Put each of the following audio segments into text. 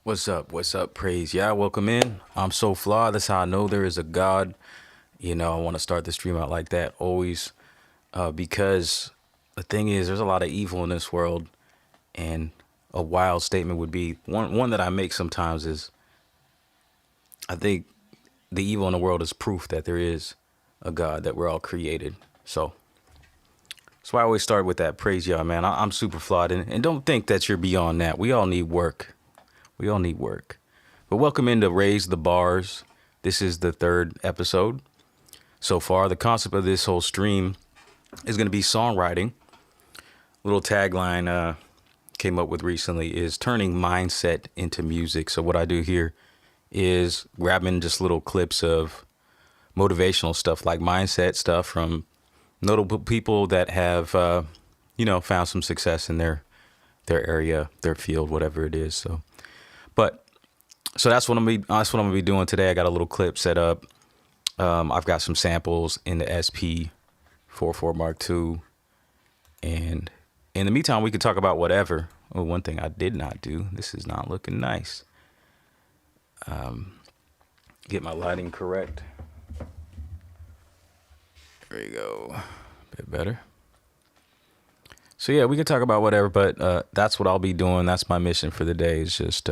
What's up? What's up? Praise. Yeah, welcome in. I'm so flawed. That's how I know there is a God. I want to start the stream out like that always, because the thing is, there's a lot of evil in this world, and a wild statement would be one that I make sometimes is I think the evil in the world is proof that there is a God, that we're all created. So that's why I always start with that. Praise y'all, man. I'm super flawed, and don't think that you're beyond that. We all need work. We all need work. But welcome into Raise the Bars. This is the third episode so far. The concept of this whole stream is going to be songwriting. Little tagline came up with recently is turning mindset into music. So what I do here is grabbing just little clips of motivational stuff, like mindset stuff from notable people that have, found some success in their area, their field, whatever it is. But that's what I'm gonna be doing today. I got a little clip set up. I've got some samples in the SP-404 Mark II, and in the meantime, we could talk about whatever. Oh, one thing I did not do. This is not looking nice. Get my lighting correct. There you go. A bit better. So yeah, we can talk about whatever, but that's what I'll be doing. That's my mission for the day, is just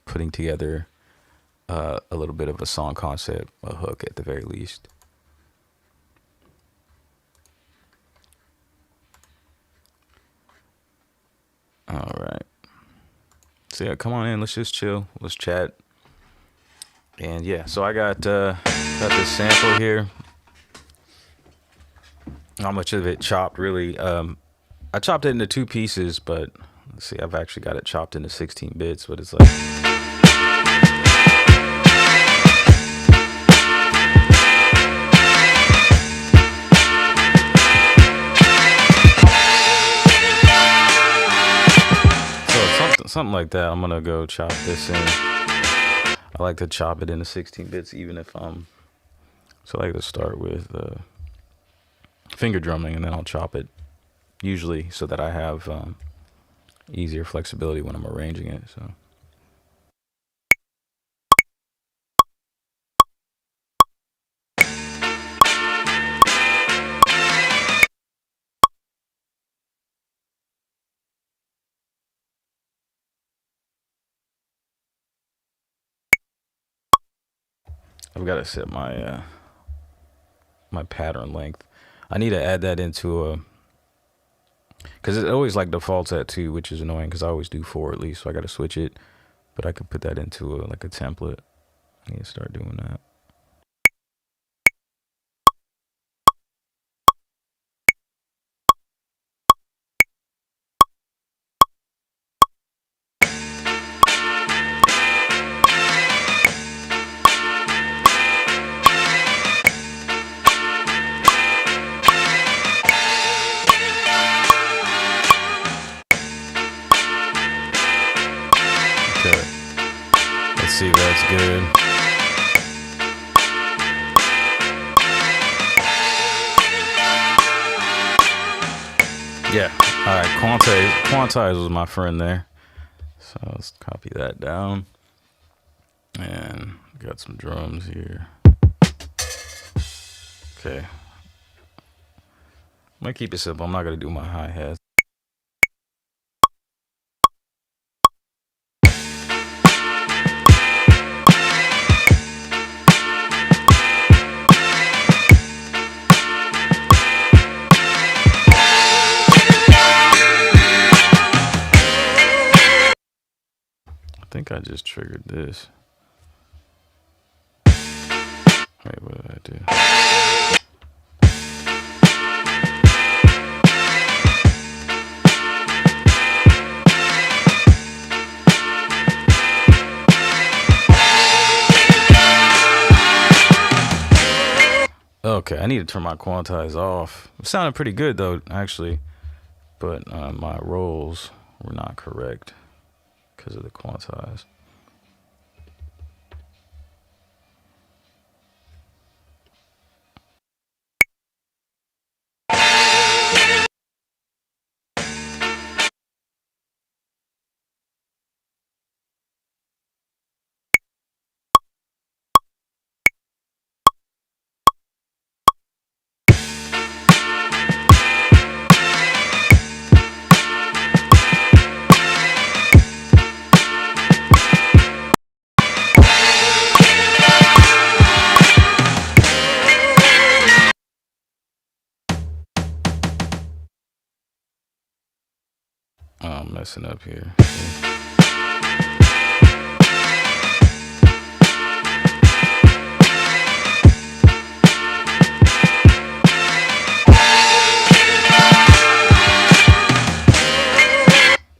putting together a little bit of a song concept, a hook at the very least. All right. So yeah, come on in. Let's just chill. Let's chat. And yeah, so I got this sample here. Not much of it chopped, really. I chopped it into two pieces, but let's see, I've actually got it chopped into 16 bits, but it's like. Something like that. I'm gonna go chop this in. I like to chop it into 16 bits, even if so I like to start with finger drumming, and then I'll chop it, usually so that I have easier flexibility when I'm arranging it. So. I've got to set my my pattern length. I need to add that into because it always like defaults at 2, which is annoying because I always do 4 at least, so I got to switch it. But I could put that into like a template. I need to start doing that. Let's see if that's good. Yeah. All right. Quantize was my friend there. So let's copy that down. And got some drums here. Okay. I'm gonna keep it simple. I'm not gonna do my hi-hats. I think I just triggered this. Wait, what did I do? Okay, I need to turn my quantize off. It sounded pretty good though, actually, but my rolls were not correct because of the quantize. I'm messing up here.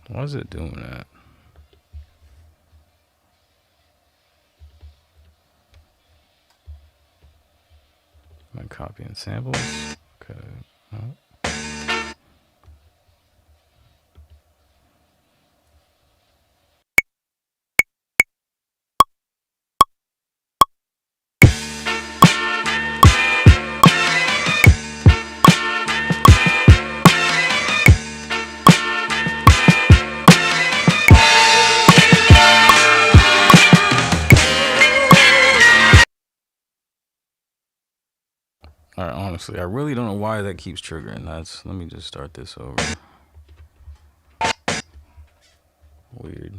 Why is it doing that? Am I copying samples? Okay. All right, honestly, I really don't know why that keeps triggering. Let me just start this over. Weird.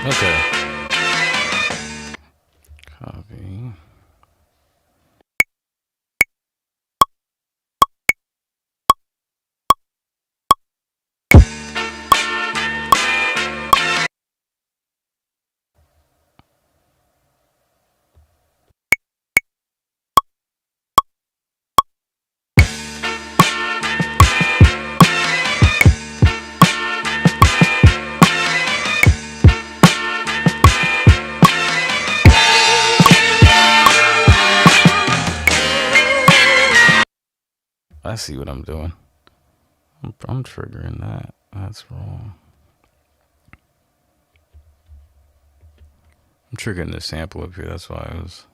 Okay. Copy. I see what I'm doing. I'm triggering that. That's wrong. I'm triggering the sample up here. That's why I was.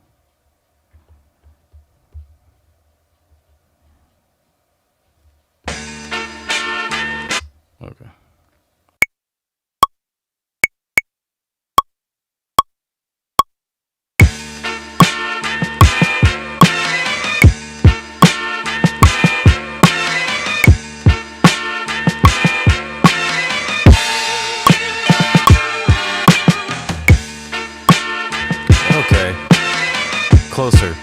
Okay. Okay. Closer.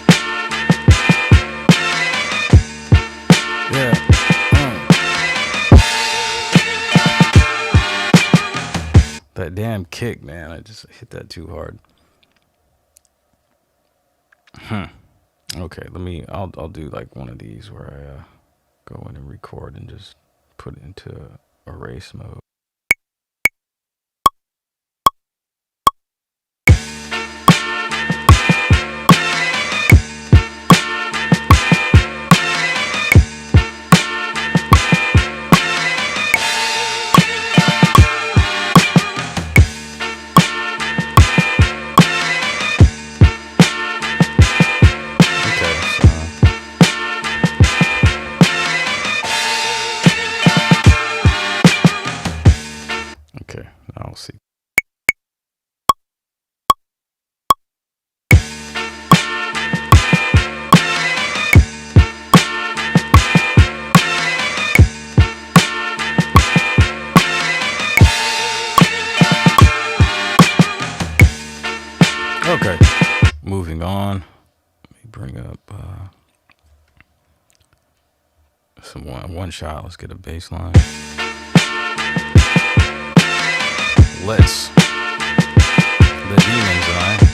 Yeah. That damn kick, man. I just hit that too hard. Okay, I'll do like one of these where I go in and record and just put it into erase mode. Okay, moving on. Let me bring up some one shot. Let's get a bass line. Let's the demons eye.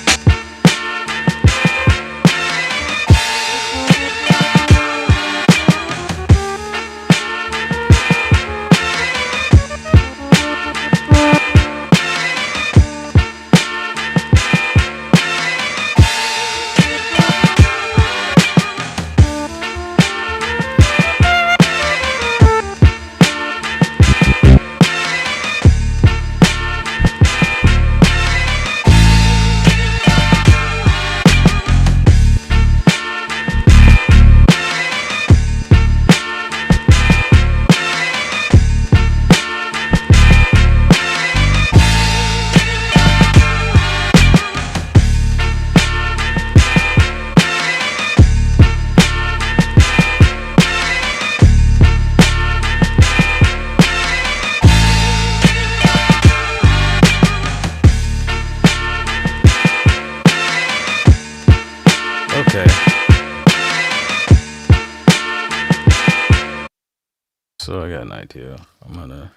So I got an idea. I'm gonna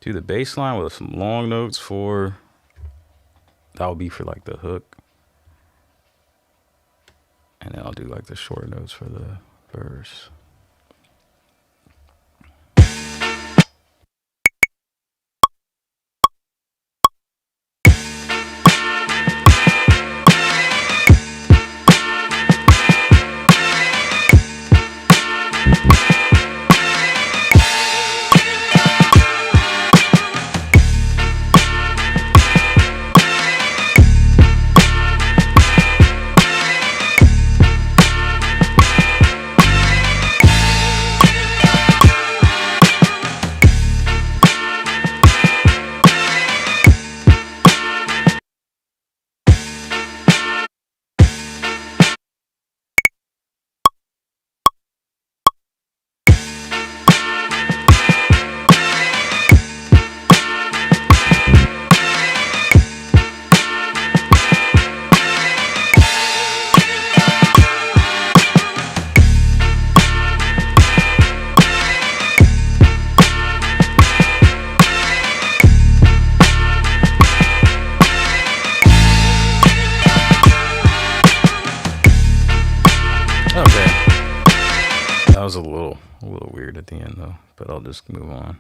do the bass line with some long notes for, that will be for like the hook. And then I'll do like the short notes for the verse. That was a little weird at the end though, but I'll just move on.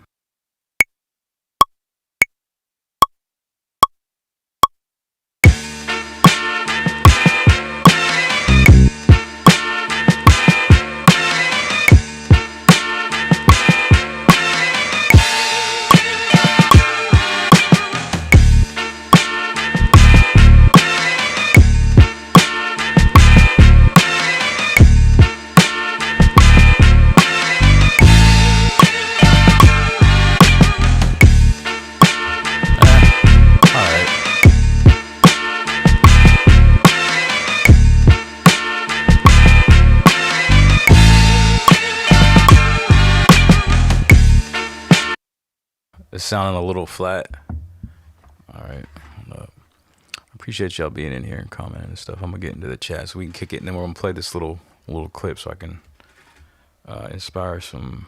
It's sounding a little flat. All right. Appreciate y'all being in here and commenting and stuff. I'm gonna get into the chat so we can kick it, and then we're gonna play this little clip so I can inspire some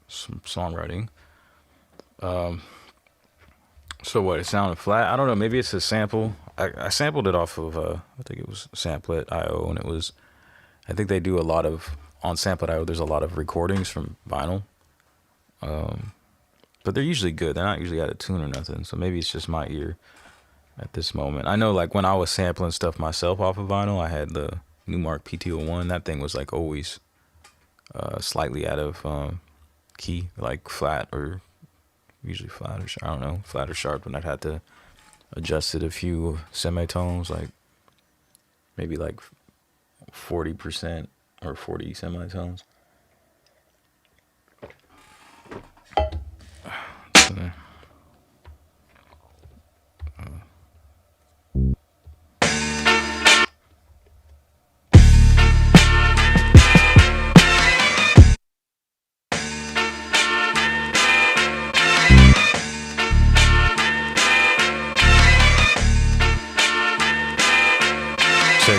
songwriting. So what? It sounded flat. I don't know. Maybe it's a sample. I sampled it off of I think it was Samplet.io, and it was. I think they do a lot of on Samplet.io. There's a lot of recordings from Vynil. But they're usually good. They're not usually out of tune or nothing. So maybe it's just my ear at this moment. I know like when I was sampling stuff myself off of Vynil, I had the Newmark PT-01. That thing was like always slightly out of key, like flat or usually flat or I don't know, flat or sharp. And I'd have to adjust it a few semitones, like maybe like 40% or 40 semitones.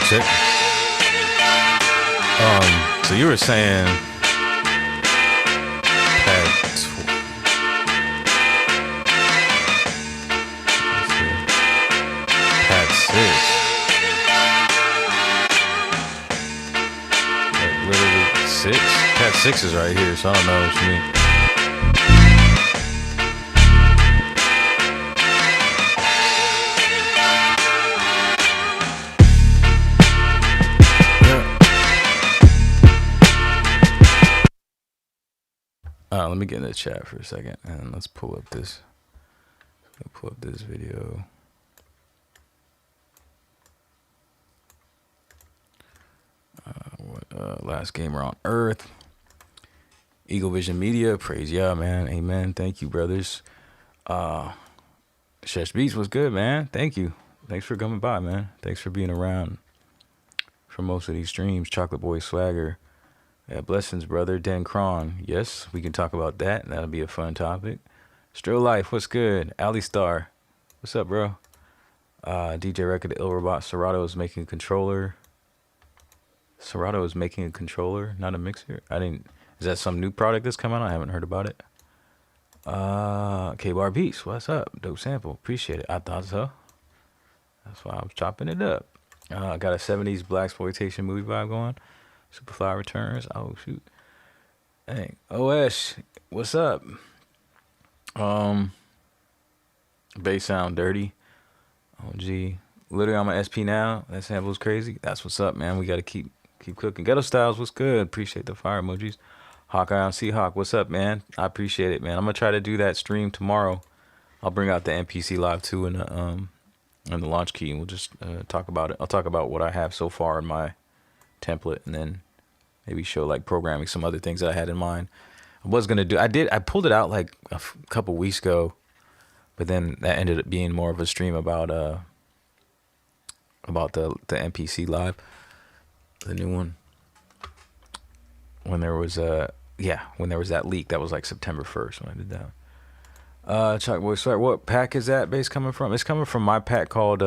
Check. So you were saying pad 6. Like literally 6. Pad 6 is right here, so I don't know what you mean. Let me get in the chat for a second, and let's pull up this. Pull up this video. Last gamer on Earth. Eagle Vision Media, praise yeah, man, amen. Thank you, brothers. Shesh Beats was good, man. Thank you. Thanks for coming by, man. Thanks for being around for most of these streams. Chocolate Boy Swagger. Yeah, blessings, brother. Dan Cron. Yes, we can talk about that. That'll be a fun topic. Strill Life, what's good? Ali Star, what's up, bro? DJ Record, Il Robot. Serato is making a controller. Serato is making a controller, not a mixer. I didn't Is that some new product that's coming out? I haven't heard about it. K-Bar Beats, what's up? Dope sample, appreciate it. I thought so. That's why I was chopping it up. I got a 70s blaxploitation movie vibe going. Superfly returns. Oh shoot. Hey, OS, what's up? Bass sound dirty. Oh gee. Literally on my SP now. That sample's crazy. That's what's up, man. We gotta keep cooking. Ghetto Styles, what's good? Appreciate the fire emojis. Hawkeye on Seahawk, what's up, man? I appreciate it, man. I'm gonna try to do that stream tomorrow. I'll bring out the MPC Live 2 and the launch key, and we'll just talk about it. I'll talk about what I have so far in my template, and then maybe show like programming some other things that I had in mind. I was gonna do. I pulled it out like a couple weeks ago, but then that ended up being more of a stream about the MPC Live, the new one. When there was that leak, that was like September 1st when I did that. Chuck Boy, sorry, what pack is that bass coming from? It's coming from my pack called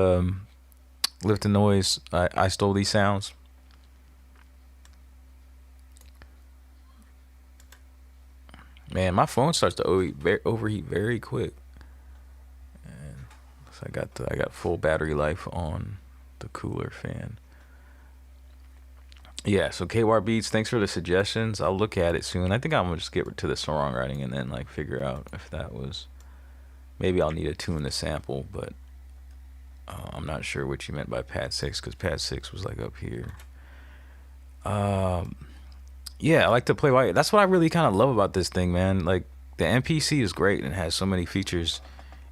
Lift the Noise. I Stole These Sounds. Man, my phone starts to overheat very quick. And so I got full battery life on the cooler fan. Yeah, so KWAR Beats, thanks for the suggestions. I'll look at it soon. I think I'm gonna just get to the songwriting and then like figure out if that was, maybe I'll need to tune the sample, but I'm not sure what you meant by pad 6, because pad 6 was like up here. Yeah, I like to play white. That's what I really kind of love about this thing, man. Like the MPC is great and has so many features,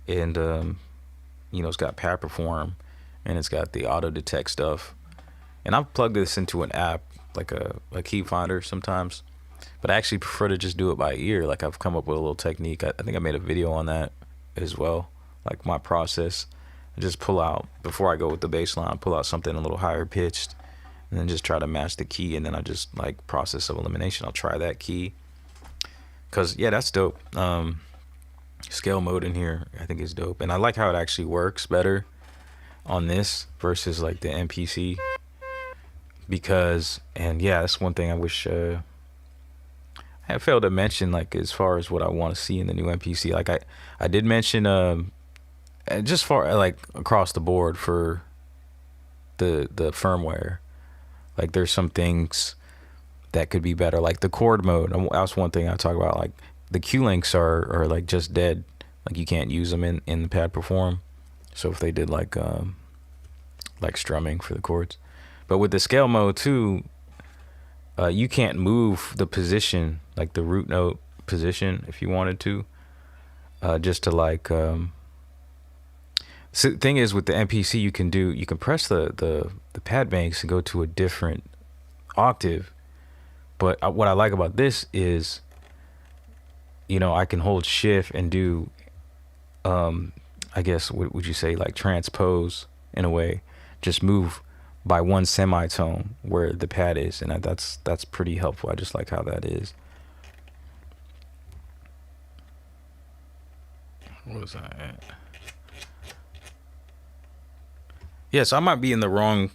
and you know, it's got pad perform and it's got the auto detect stuff. And I've plugged this into an app, like a key finder sometimes, but I actually prefer to just do it by ear. Like I've come up with a little technique. I think I made a video on that as well, like my process. I just pull out, before I go with the bass line, pull out something a little higher pitched, and then just try to match the key, and then I just like process of elimination. I'll try that key, cause yeah, that's dope. Scale mode in here, I think is dope, and I like how it actually works better on this versus like the MPC. Because, and yeah, that's one thing I wish I have failed to mention, like as far as what I want to see in the new MPC. Like I did mention just far like across the board for the firmware, like there's some things that could be better, like the chord mode. That's one thing I talk about. Like the Q links are like just dead, like you can't use them in the pad perform. So if they did like strumming for the chords. But with the scale mode too, you can't move the position, like the root note position, if you wanted to, just to like. So the thing is, with the MPC, you can press the pad banks and go to a different octave. But what I like about this is, you know, I can hold shift and do, I guess, what would you say, like transpose in a way, just move by one semitone where the pad is, and that's pretty helpful. I just like how that is. What was I at? Yeah, so I might be in the wrong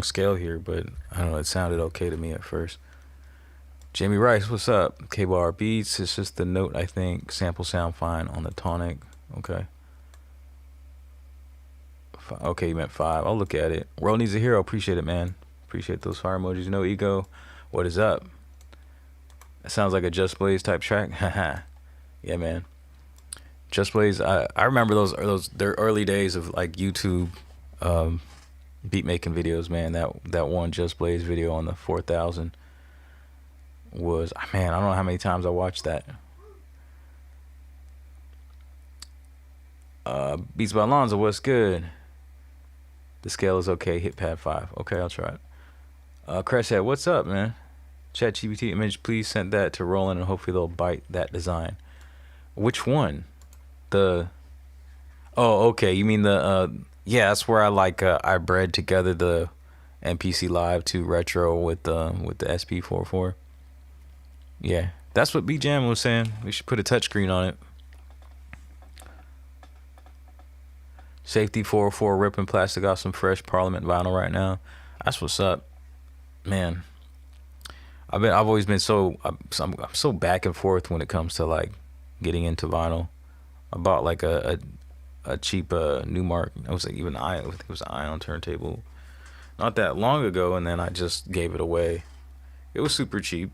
scale here, but I don't know, it sounded okay to me at first. Jamie Rice, what's up? K-Bar Beats, it's just the note, I think. Sample sound fine on the tonic. Okay. Okay, you meant 5. I'll look at it. World needs a hero. Appreciate it, man. Appreciate those fire emojis. No ego. What is up? That sounds like a Just Blaze type track. Yeah, man. Just Blaze. I remember their early days of like YouTube beat making videos, man. That one Just Blaze video on the 4000 was, man, I don't know how many times I watched that. Beats by Alonzo, what's good? The scale is okay. Hit pad 5. Okay, I'll try it. Crash what's up, man? ChatGPT image, please send that to Roland, and hopefully they'll bite that design. Which one? Oh, okay. You mean the yeah? That's where I bred together the MPC Live 2 Retro with the SP-404. Yeah, that's what B Jam was saying. We should put a touchscreen on it. Safety 404 ripping plastic off some fresh Parliament vinyl right now. That's what's up, man. I've always been I'm so back and forth when it comes to like getting into vinyl. I bought like a cheap Newmark. It was like even I think it was an Ion turntable not that long ago, and then I just gave it away. It was super cheap,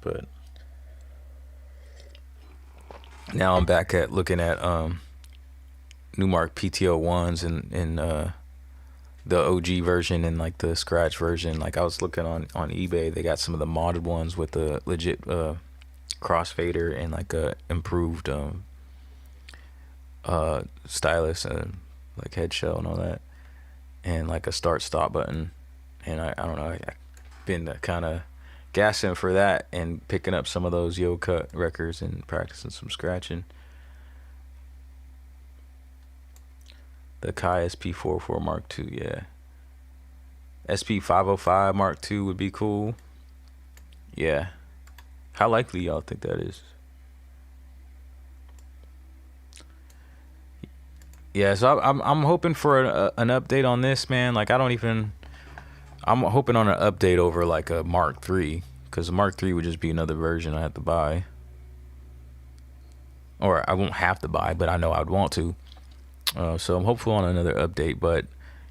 but now I'm back at looking at Newmark PTO ones and the OG version and like the scratch version. Like I was looking on eBay, they got some of the modded ones with the legit crossfader and like a improved stylus and like head shell and all that, and like a start stop button. And I don't know, I've been kind of gassing for that and picking up some of those Yo Cut records and practicing some scratching. The Kai SP-404 Mark II, yeah. SP-505 Mark II would be cool. Yeah. How likely y'all think that is? Yeah, so I'm hoping for an update on this, man. Like I'm hoping on an update over like a Mark III, because the Mark III would just be another version I have to buy, or I won't have to buy, but I know I'd want to. So I'm hopeful on another update. But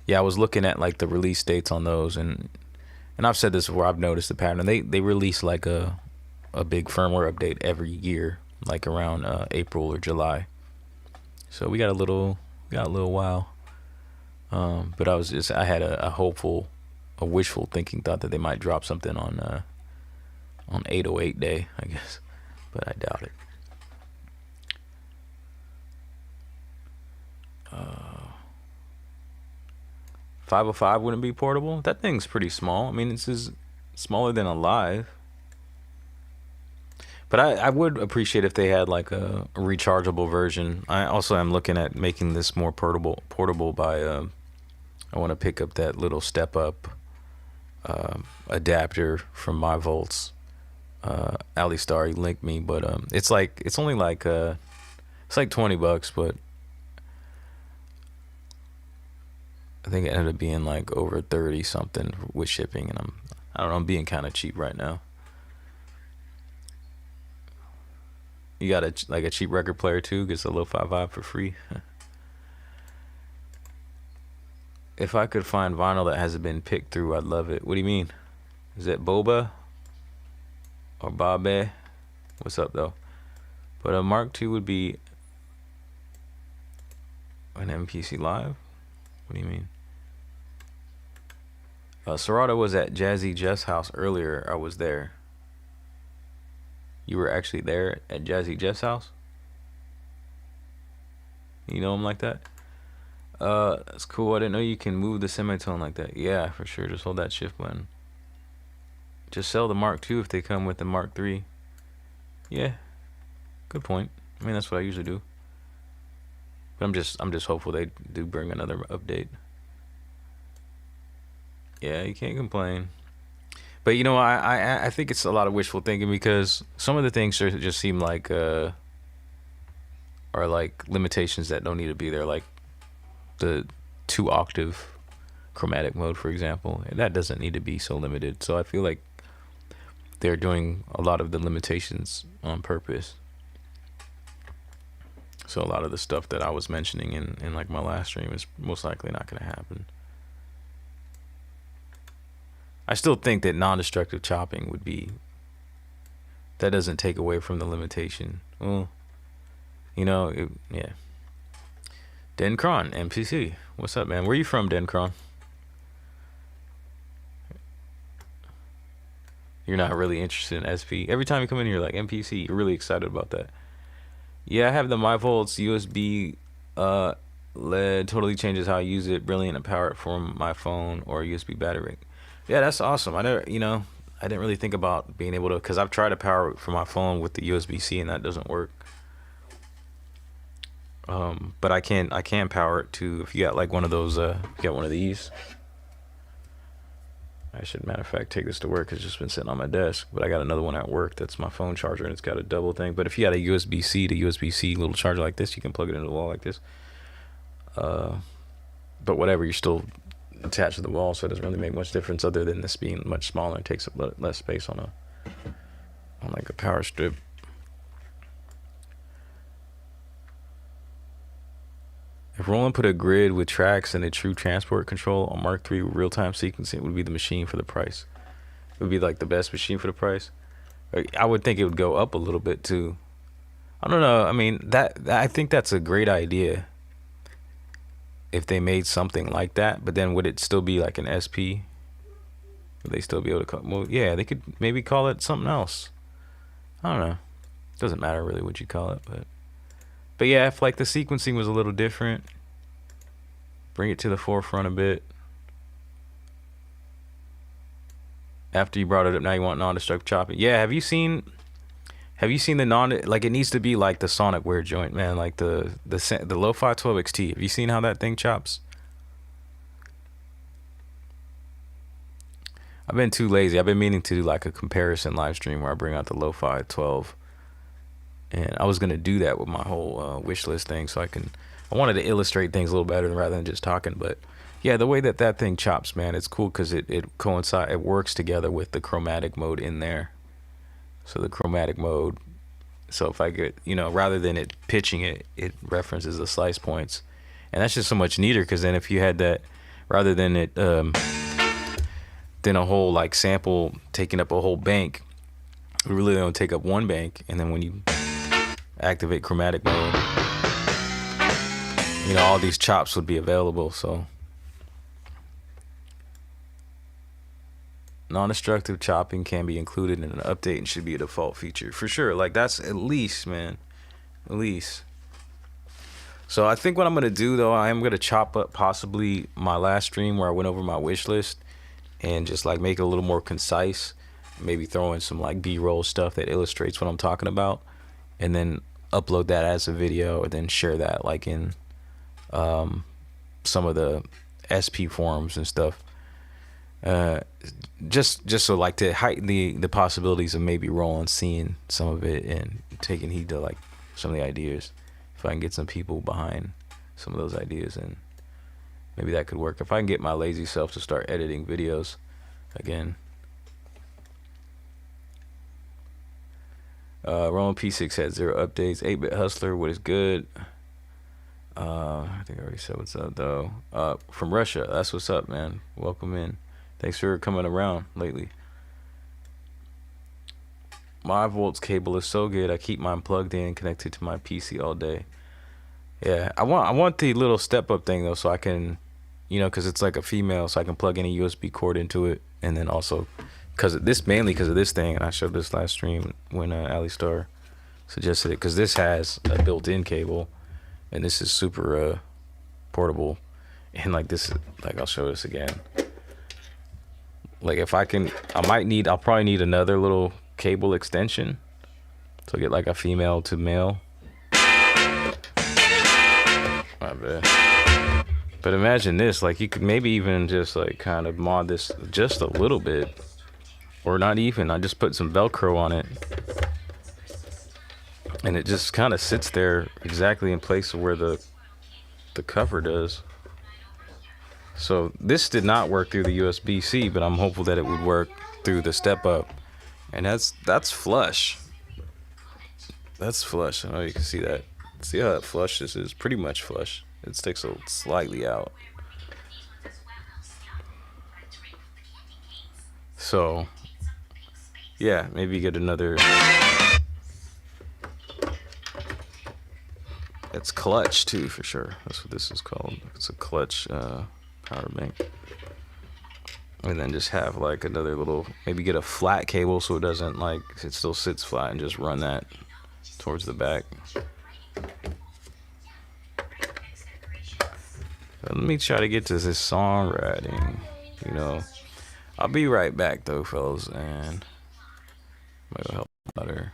yeah, I was looking at like the release dates on those, and I've said this before. I've noticed the pattern. They release like a big firmware update every year, like around April or July. So we got a little while. But I had a hopeful, a wishful thinking thought that they might drop something on 808 day, I guess, but I doubt it. 505 wouldn't be portable. That thing's pretty small. I mean, it's smaller than a Live. But I would appreciate if they had like a rechargeable version. I also am looking at making this more portable by I want to pick up that little step up adapter from my Volts. Ali Star linked me, but it's only like it's like $20, but I think it ended up being like over 30 something with shipping, and I don't know, I'm being kind of cheap right now. You got a cheap record player too, gets a low 5.5 for free. If I could find vinyl that hasn't been picked through, I'd love it. What do you mean? Is it Boba or Babe? What's up though? But a Mark II would be an MPC Live. What do you mean? Serato was at Jazzy Jeff's house earlier. I was there. You were actually there at Jazzy Jeff's house? You know him like that? That's cool. I didn't know you can move the semitone like that. Yeah, for sure. Just hold that shift button. Just sell the Mark II if they come with the Mark III. Yeah, good point. I mean, that's what I usually do. But I'm just hopeful they do bring another update. Yeah, you can't complain. But you know, I think it's a lot of wishful thinking, because some of the things just seem like are like limitations that don't need to be there, like the 2-octave chromatic mode, for example, and that doesn't need to be so limited. So I feel like they're doing a lot of the limitations on purpose. So a lot of the stuff that I was mentioning in like my last stream is most likely not going to happen. I still think that non-destructive chopping would be, that doesn't take away from the limitation. Well, you know, yeah. Denkron, MPC. What's up, man? Where you from, Denkron? You're not really interested in SP. Every time you come in here, like MPC, you're really excited about that. Yeah, I have the MyVolts USB LED. Totally changes how I use it. Brilliant to power it from my phone or USB battery. Yeah, that's awesome. I didn't really think about being able to, because I've tried to power it from my phone with the USB-C and that doesn't work. But I can power it to, if you got like one of those, you got one of these. I should, matter of fact, take this to work. It's just been sitting on my desk, but I got another one at work that's my phone charger, and it's got a double thing. But if you got a USB-C to USB-C little charger like this, you can plug it into the wall like this. But whatever, you're still attached to the wall, so it doesn't really make much difference other than this being much smaller. It takes up less space on on like a power strip. If Roland put a grid with tracks and a true transport control on Mark III with real-time sequencing, it would be the machine for the price. It would be like the best machine for the price. I would think it would go up a little bit too. I don't know. I mean, I think that's a great idea if they made something like that. But then would it still be like an SP? Would they still be able to call? Well, yeah, they could maybe call it something else. I don't know. Doesn't matter really what you call it, but yeah, if like the sequencing was a little different, bring it to the forefront a bit. After you brought it up, now you want non-destructive chopping. Yeah, have you seen the like it needs to be like the Sonicware joint, man, like the Lo-Fi 12XT. Have you seen how that thing chops? I've been too lazy. I've been meaning to do like a comparison live stream where I bring out the Lo-Fi 12, and I was gonna do that with my whole wish list thing, so I wanted to illustrate things a little better rather than just talking. But yeah, the way that thing chops, man, it's cool because it coincides, it works together with the chromatic mode in there. So the chromatic mode, so if I get, rather than it pitching it, it references the slice points, and that's just so much neater because then if you had that, rather than it then a whole like sample taking up a whole bank, it really don't take up one bank, and then when you activate chromatic mode, all these chops would be available. So non-destructive chopping can be included in an update and should be a default feature for sure. Like that's at least, man, at least. So I think what I'm gonna do though, I am gonna chop up possibly my last stream where I went over my wish list and just like make it a little more concise. Maybe throw in some like B-roll stuff that illustrates what I'm talking about, and then upload that as a video, and then share that like in some of the SP forums and stuff. Just so like to heighten the possibilities of maybe Roland seeing some of it and taking heed to like some of the ideas. If I can get some people behind some of those ideas, and maybe that could work. If I can get my lazy self to start editing videos again. Roland P6 had 0 updates. 8-bit Hustler, what is good? I think I already said what's up though. From Russia, that's what's up, man. Welcome in. Thanks for coming around lately. My volts cable is so good. I keep mine plugged in, connected to my PC all day. Yeah, I want the little step up thing though, so I can, because it's like a female, so I can plug in a USB cord into it, and then also mainly because of this thing, and I showed this last stream when Ali Star suggested it, because this has a built-in cable, and this is super portable, and like this, like I'll show this again. Like if I can, I'll probably need another little cable extension to get like a female to male. My bad. But imagine this, like you could maybe even just like kind of mod this just a little bit, or not even. I just put some Velcro on it, and it just kind of sits there exactly in place of where the cover does. So this did not work through the USB-C, but I'm hopeful that it would work through the step up, and that's flush. That's flush. I know you can see that. See how that flush this is? Pretty much flush. It sticks slightly out. So yeah, maybe get another. It's clutch too, for sure. That's what this is called. It's a clutch power bank. And then just have like another little, maybe get a flat cable so it doesn't like, it still sits flat, and just run that towards the back. Let me try to get to this songwriting, I'll be right back though, fellas, and maybe help better.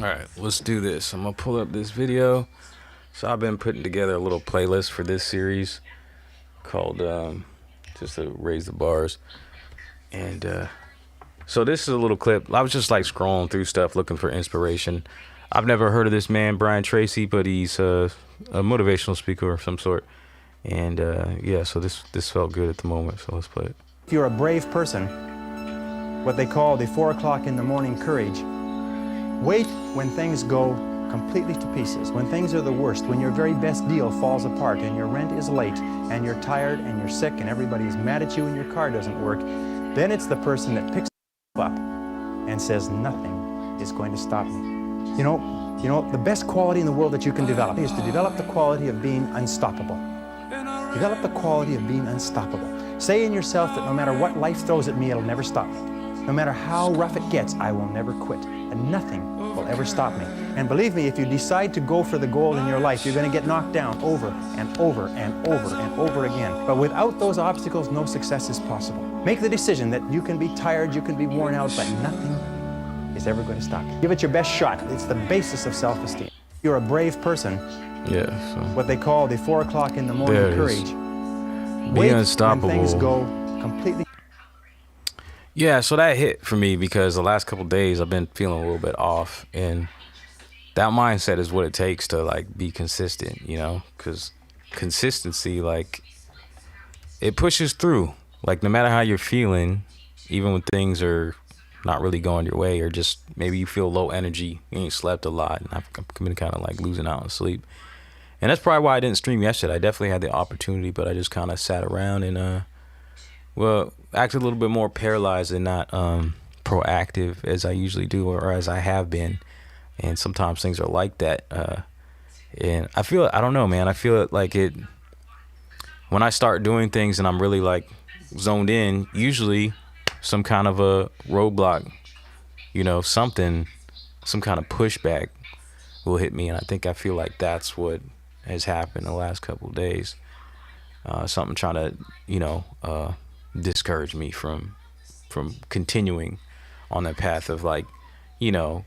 All right, let's do this. I'm gonna pull up this video. So I've been putting together a little playlist for this series called just to raise the bars. And so this is a little clip. I was just like scrolling through stuff looking for inspiration. I've never heard of this man, Brian Tracy, but he's a motivational speaker of some sort. And yeah, so this felt good at the moment, so let's play it. If you're a brave person, what they call the 4 o'clock in the morning courage, wait when things go completely to pieces, when things are the worst, when your very best deal falls apart and your rent is late and you're tired and you're sick and everybody's mad at you and your car doesn't work, then it's the person that picks up and says, nothing is going to stop me. You know, the best quality in the world that you can develop is to develop the quality of being unstoppable. Develop the quality of being unstoppable. Say in yourself that no matter what life throws at me, it'll never stop me. No matter how rough it gets, I will never quit. And nothing will ever stop me. And believe me, if you decide to go for the goal in your life, you're going to get knocked down over and over and over and over again. But without those obstacles, no success is possible. Make the decision that you can be tired, you can be worn out, but nothing is ever going to stop you. Give it your best shot. It's the basis of self-esteem. You're a brave person. Yeah. So What they call the 4 o'clock in the morning courage. Be unstoppable. When things go completely. Yeah, so that hit for me because the last couple of days I've been feeling a little bit off, and that mindset is what it takes to like be consistent, you know, because consistency, like, it pushes through. Like, no matter how you're feeling, even when things are not really going your way, or just maybe you feel low energy, you ain't slept a lot, and I've been kind of like losing out on sleep. And that's probably why I didn't stream yesterday. I definitely had the opportunity, but I just kind of sat around and well, acted a little bit more paralyzed and not proactive as I usually do, or as I have been. And sometimes things are like that. And I feel, I don't know, man. I feel it like it, when I start doing things and I'm really like zoned in, usually some kind of a roadblock, you know, something, some kind of pushback will hit me. And I feel like that's what has happened the last couple of days. Something trying to, you know, discourage me from continuing on that path of, like, you know,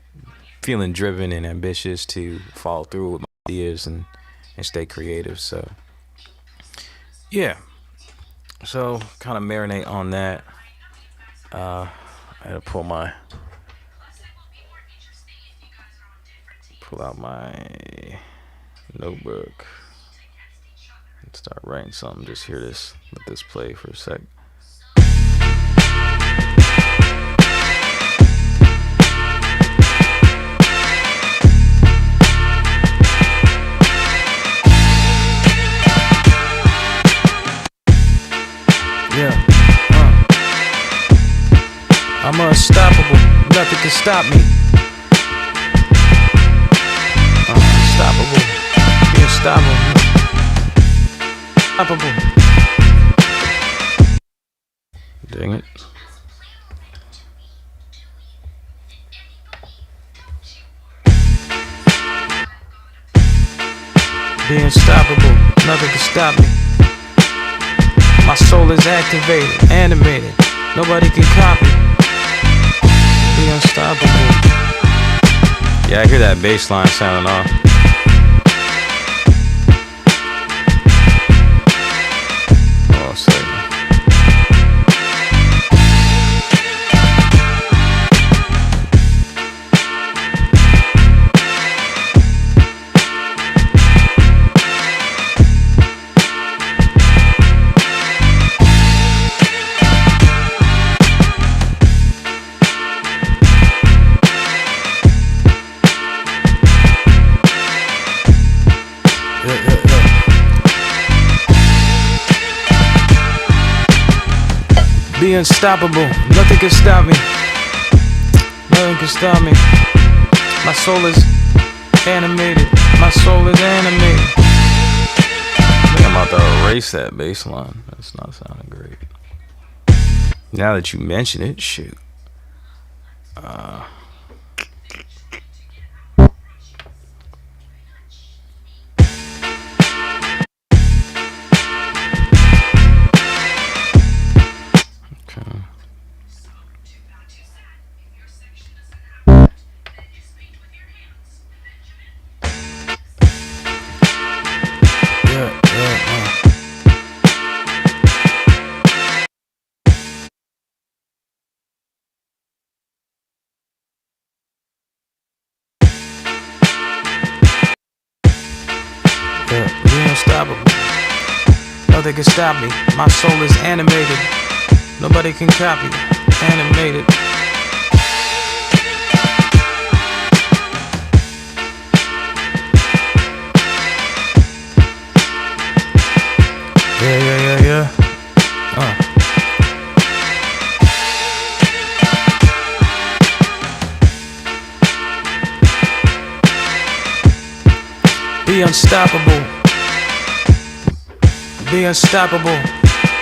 feeling driven and ambitious to follow through with my ideas and stay creative. So yeah, so kind of marinate on that. I had to pull out my notebook and start writing something. Just hear this, let this play for a sec. Yeah, I'm unstoppable, nothing can stop me. Unstoppable, unstoppable, unstoppable. Dang it. Be unstoppable, nothing can stop me. My soul is activated, animated, nobody can copy. Be unstoppable. Yeah, I hear that bass line sounding off. Oh, sorry. Be unstoppable, nothing can stop me. Nothing can stop me. My soul is animated. My soul is animated. I think I'm about to erase that bass line. That's not sounding great. Now that you mention it, shoot. Nothing can stop me. My soul is animated. Nobody can copy. Animated. Yeah. Be unstoppable. Be unstoppable.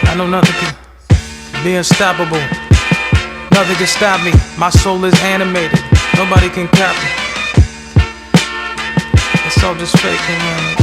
I know nothing can. Be unstoppable. Nothing can stop me. My soul is animated. Nobody can copy. It's all just fake, man.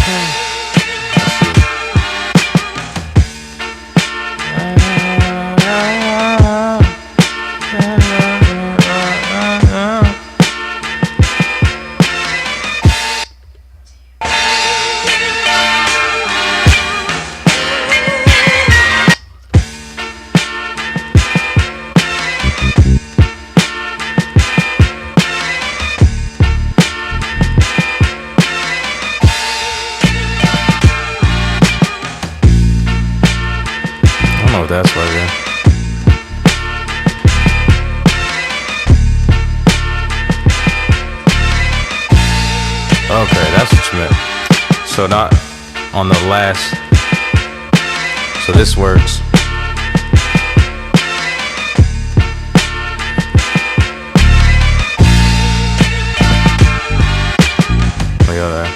Oh, that's right there. Okay, that's what you meant. So not on the last. So this works. Look at that.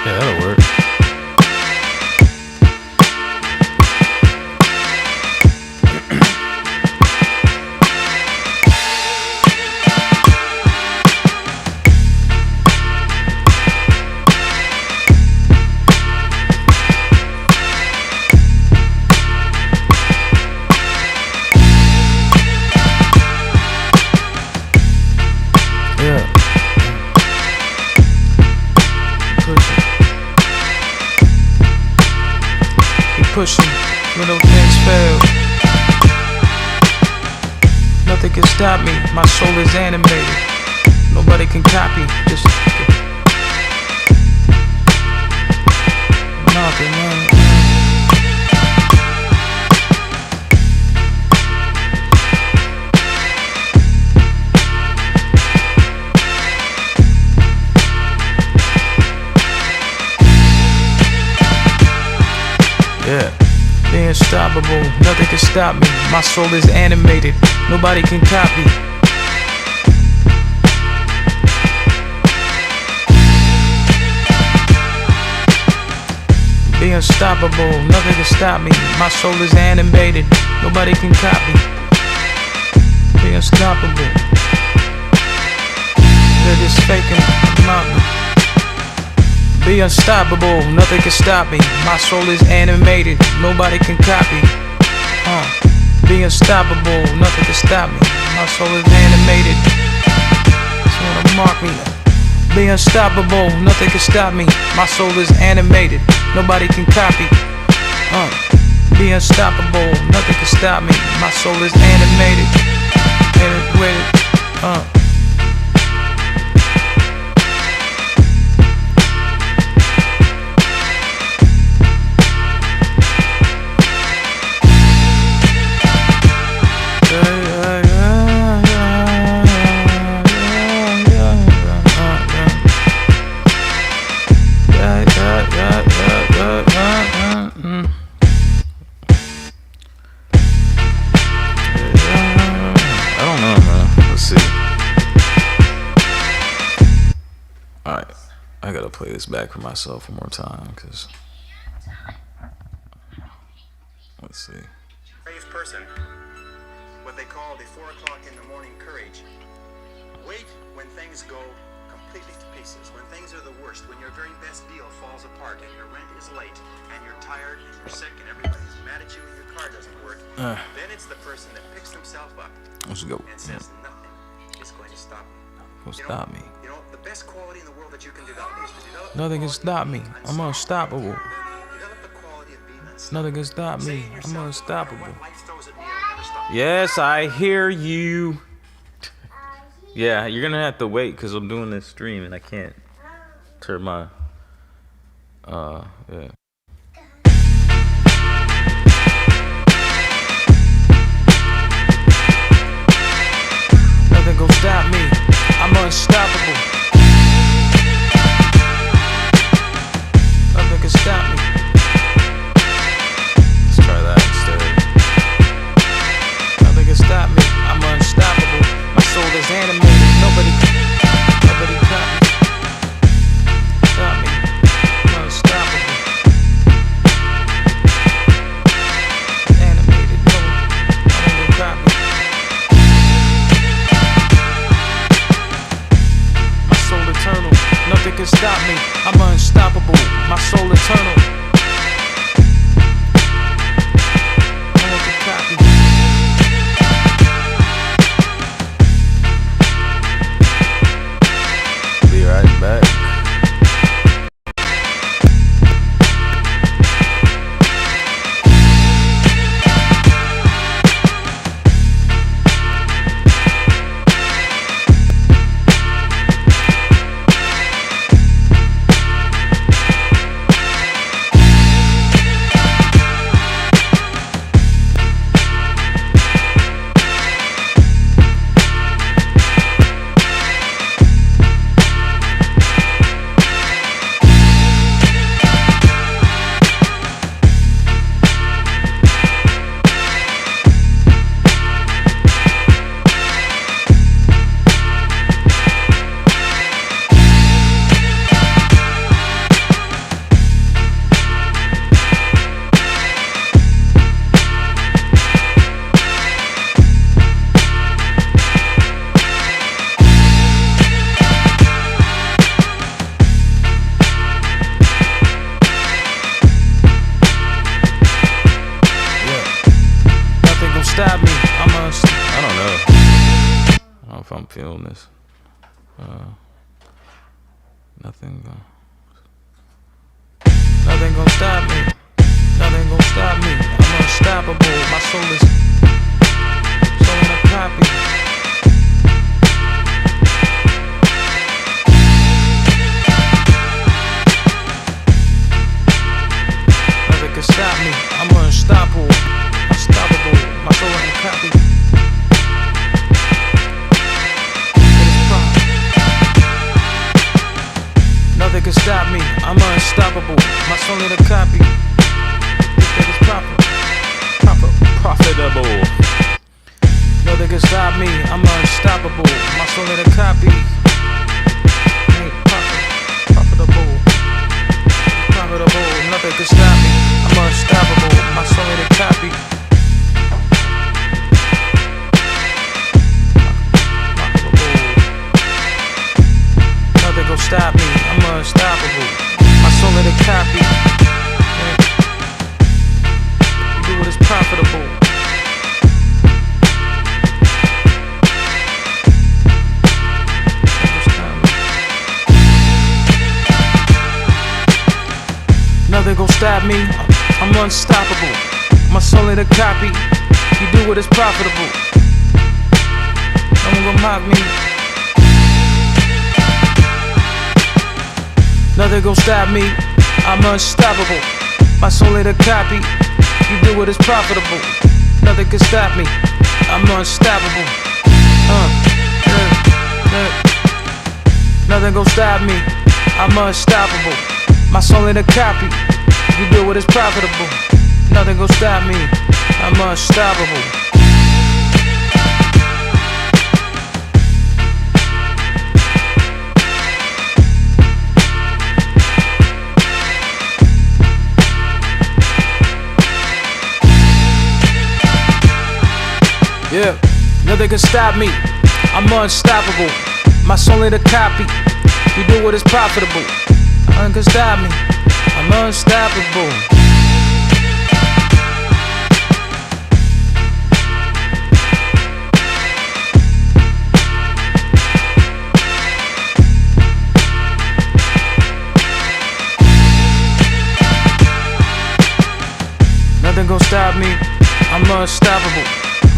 Yeah, that'll work. Yeah. Pushing, little things fail. Nothing can stop me. My soul is animated. Nobody can copy. Just nothing, man. Yeah, be unstoppable, nothing can stop me. My soul is animated, nobody can copy. Be unstoppable, nothing can stop me. My soul is animated, nobody can copy. Be unstoppable. They're just faking me. Be unstoppable, nothing can stop me. My soul is animated, nobody can copy. Be unstoppable, nothing can stop me. My soul is animated. Just wanna mark me. Be unstoppable, nothing can stop me. My soul is animated, nobody can copy. Be unstoppable, nothing can stop me. My soul is animated. Alright, I gotta play this back for myself one more time, because let's see. Brave person, what they call the 4 o'clock in the morning courage. Wait when things go completely to pieces, when things are the worst, when your very best deal falls apart and your rent is late and you're tired and you're sick and everybody's mad at you and your car doesn't work. Then it's the person that picks himself up and says nothing is going to stop me. Stop me. You know, the best quality in the world that you can develop is to develop. Nothing can stop me. I'm unstoppable. Develop the quality of being unstoppable. Nothing can stop me. I'm unstoppable. Life throws at me Yes, I hear you. Yeah, you're gonna have to wait because I'm doing this stream and I can't turn my yeah. Nothing gon' stop me. I'm unstoppable. Nothing can stop me. Let's try that instead. Nothing can stop me. I'm unstoppable. My soul is animated. Nobody caught me. Stop me. I'm unstoppable. Animated. No. Nothing can caught me. My soul eternal. Nothing can stop me. I'm unstoppable. My soul eternal. No one can copy. Be right back. Stop me. I don't know. I don't know if I'm feeling this. Nothing gonna stop me. Nothing gonna stop me. I'm unstoppable. My soul is in a copy. Nothing can stop me. I'm unstoppable. Unstoppable. My soul in a copy. Nothing can stop me. I'm unstoppable. My soul in a copy. That is profitable. Nothing can stop me. I'm unstoppable. My soul in a copy. Ain't profitable. Nothing can stop me. I'm unstoppable. My soul in a copy. Nothing gon' stop me, I'm unstoppable. My soul in a copy. You do what is profitable. Nothing gon' stop me, I'm unstoppable. My soul in a copy. You do what is profitable. No one gon' mock me. Nothing gon' stop me, I'm unstoppable. My soul in a copy. You do what is profitable. Nothing can stop me, I'm unstoppable. Nothing gon' stop me, I'm unstoppable. My soul in a copy. You do what is profitable. Nothing gon' stop me, I'm unstoppable. Yeah, nothing can stop me. I'm unstoppable. My soul in a copy. You do what is profitable. Nothing can stop me. I'm unstoppable. Nothing gon' stop me. I'm unstoppable.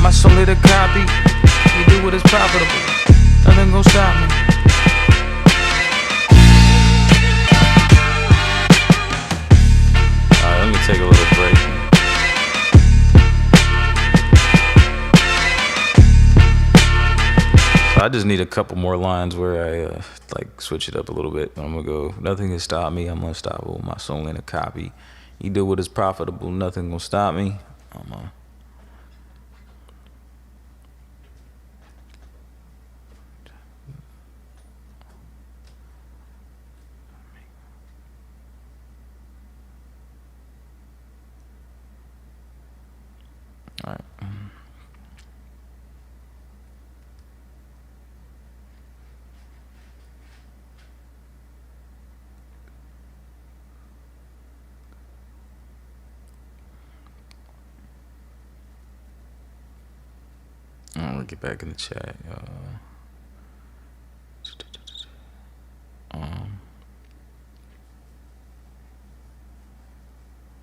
My soul hit a copy. You do what is profitable. Nothing gon' stop me. Alright, let me take a little break. So I just need a couple more lines where I like switch it up a little bit. I'm gonna go, nothing can stop me, I'm unstoppable. My soul in a copy. You do what is profitable, nothing gonna stop me. Alright. I'm gonna get back in the chat.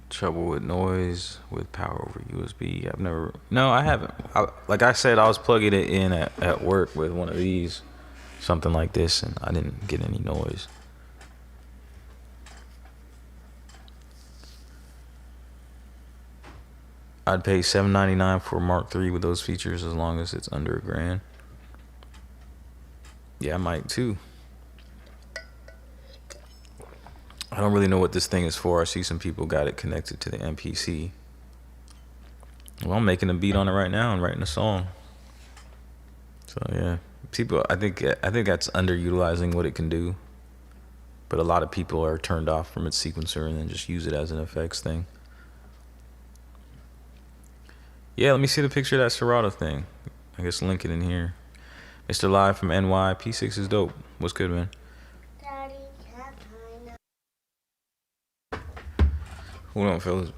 Trouble with noise with power over USB. I've never, no, I haven't. Like I said, I was plugging it in at work with one of these, something like this, and I didn't get any noise. I'd pay $7.99 for Mark III with those features as long as it's under $1,000. Yeah, I might too. I don't really know what this thing is for. I see some people got it connected to the MPC. Well, I'm making a beat on it right now and writing a song. So yeah, people, I think that's underutilizing what it can do. But a lot of people are turned off from its sequencer and then just use it as an effects thing. Yeah, let me see the picture of that Serato thing. I guess link it in here. Mr. Live from NY. P6 is dope. What's good, man? Daddy, Hold on, fellas.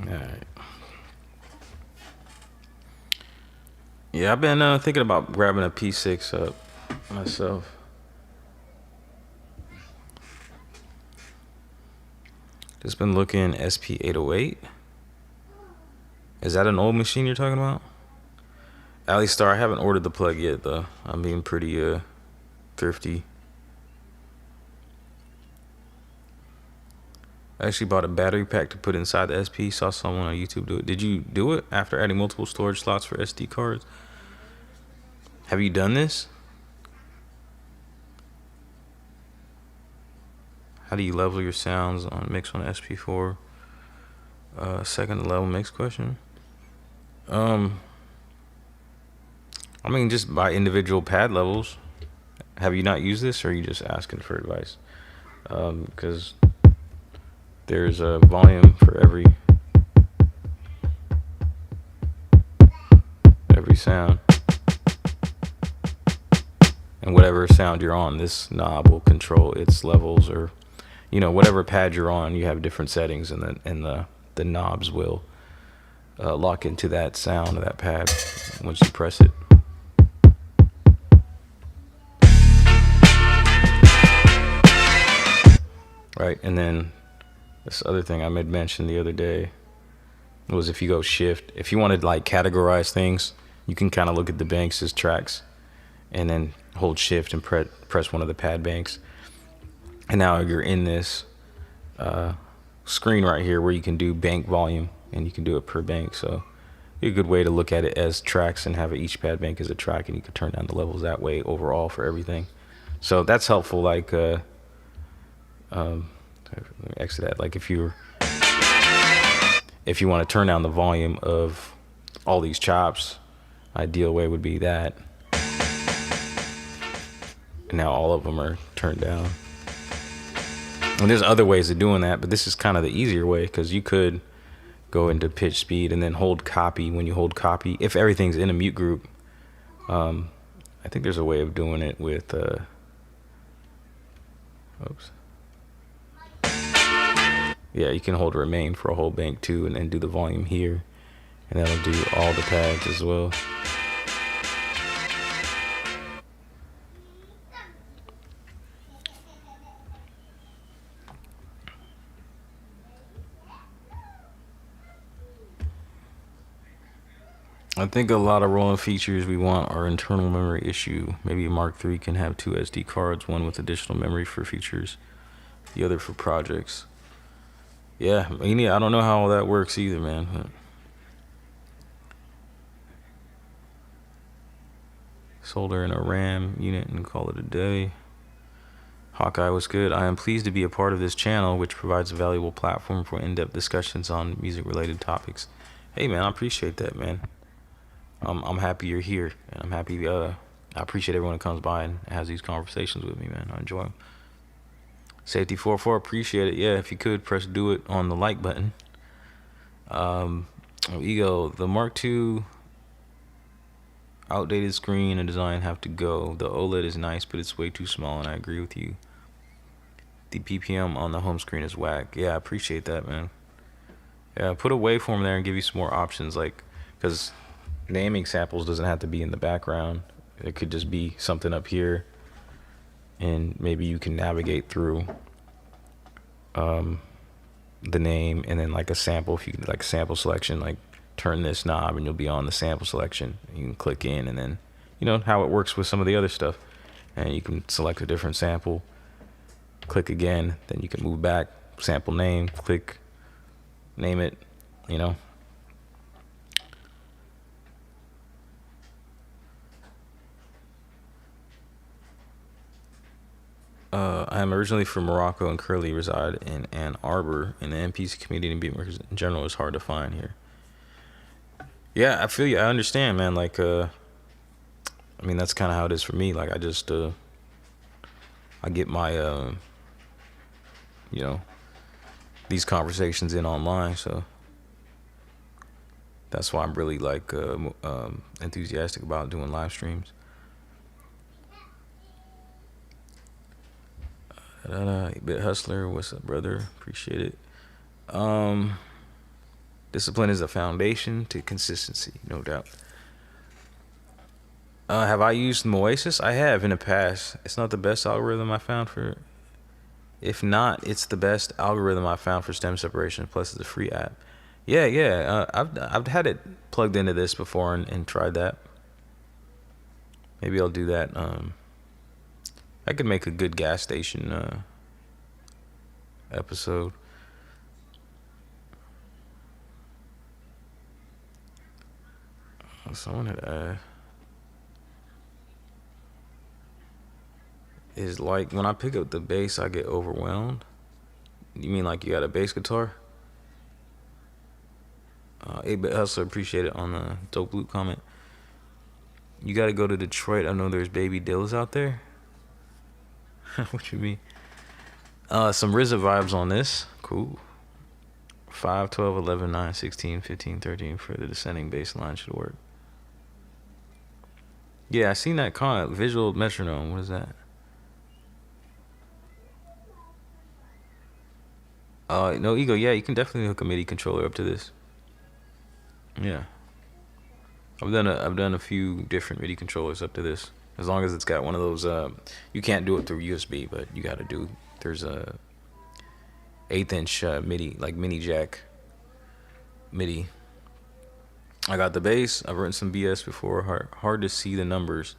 Alright. Yeah, I've been thinking about grabbing a P6 up myself. Just been looking SP-808. Is that an old machine you're talking about? Ali Star, I haven't ordered the plug yet though. I'm being pretty thrifty. I actually bought a battery pack to put inside the SP. Saw someone on YouTube do it. Did you do it after adding multiple storage slots for SD cards? Have you done this? How do you level your sounds on mix on SP4? Second level mix question. I mean, just by individual pad levels. Have you not used this, or are you just asking for advice? Because there's a volume for every sound, and whatever sound you're on, this knob will control its levels, or whatever pad you're on, you have different settings, and the knobs will lock into that sound of that pad once you press it. Right, and then this other thing I made mention the other day was if you go shift, if you want to like categorize things, you can kind of look at the banks as tracks, and then hold shift and press one of the pad banks, and now you're in this screen right here where you can do bank volume, and you can do it per bank. So a good way to look at it as tracks and have each pad bank as a track, and you can turn down the levels that way overall for everything. So that's helpful. Like exit that. Like if you want to turn down the volume of all these chops, ideal way would be that. And now all of them are turned down. And there's other ways of doing that, but this is kind of the easier way, because you could go into pitch speed and then hold copy. When you hold copy, if everything's in a mute group, I think there's a way of doing it with yeah, you can hold remain for a whole bank too, and then do the volume here, and that'll do all the pads as well. I think a lot of rolling features we want are internal memory issue. Maybe a Mark III can have 2 SD cards, one with additional memory for features, the other for projects. Yeah, I don't know how all that works either, man. But solder in a RAM unit and call it a day. Hawkeye was good. I am pleased to be a part of this channel, which provides a valuable platform for in-depth discussions on music-related topics. Hey, man, I appreciate that, man. I'm happy you're here, and I'm happy. I appreciate everyone that comes by and has these conversations with me, man. I enjoy them. Safety 404, appreciate it. Yeah, if you could press do it on the like button. Ego, the Mark II outdated screen and design have to go. The OLED is nice, but it's way too small, and I agree with you. The PPM on the home screen is whack. Yeah, I appreciate that, man. Yeah, put a waveform there and give you some more options, like, because naming samples doesn't have to be in the background. It could just be something up here, and maybe you can navigate through the name, and then like a sample. If you can, like, sample selection, like turn this knob and you'll be on the sample selection. You can click in, and then how it works with some of the other stuff, and you can select a different sample, click again, then you can move back, sample name, click, name it, I am originally from Morocco and currently reside in Ann Arbor, and the MPC community and beatmakers in general is hard to find here. Yeah, I feel you. I understand, man. Like, I mean, that's kind of how it is for me. Like, I just, I get my, these conversations in online, so that's why I'm really, like, enthusiastic about doing live streams. Bit Hustler, what's up, brother? Appreciate it. Discipline is a foundation to consistency, no doubt. Have I used Moasis? I have in the past. It's not the best algorithm I found for. If not, it's the best algorithm I found for stem separation. Plus, it's a free app. Yeah. I've had it plugged into this before and tried that. Maybe I'll do that. I could make a good gas station episode. Someone had is like when I pick up the bass, I get overwhelmed. You mean like you got a bass guitar? 8-Bit Hustler, appreciate it on the dope loop comment. You got to go to Detroit. I know there's baby dills out there. What you mean? Some RZA vibes on this. Cool. 5, 12, 11, 9, 16, 15, 13 for the descending bass line should work. Yeah, I seen that comment. Visual metronome. What is that? No ego. Yeah, you can definitely hook a MIDI controller up to this. Yeah. I've done a few different MIDI controllers up to this. As long as it's got one of those, you can't do it through USB, but you got to do. There's a 1/8" MIDI, like mini jack MIDI. I got the bass. I've written some BS before. Hard to see the numbers.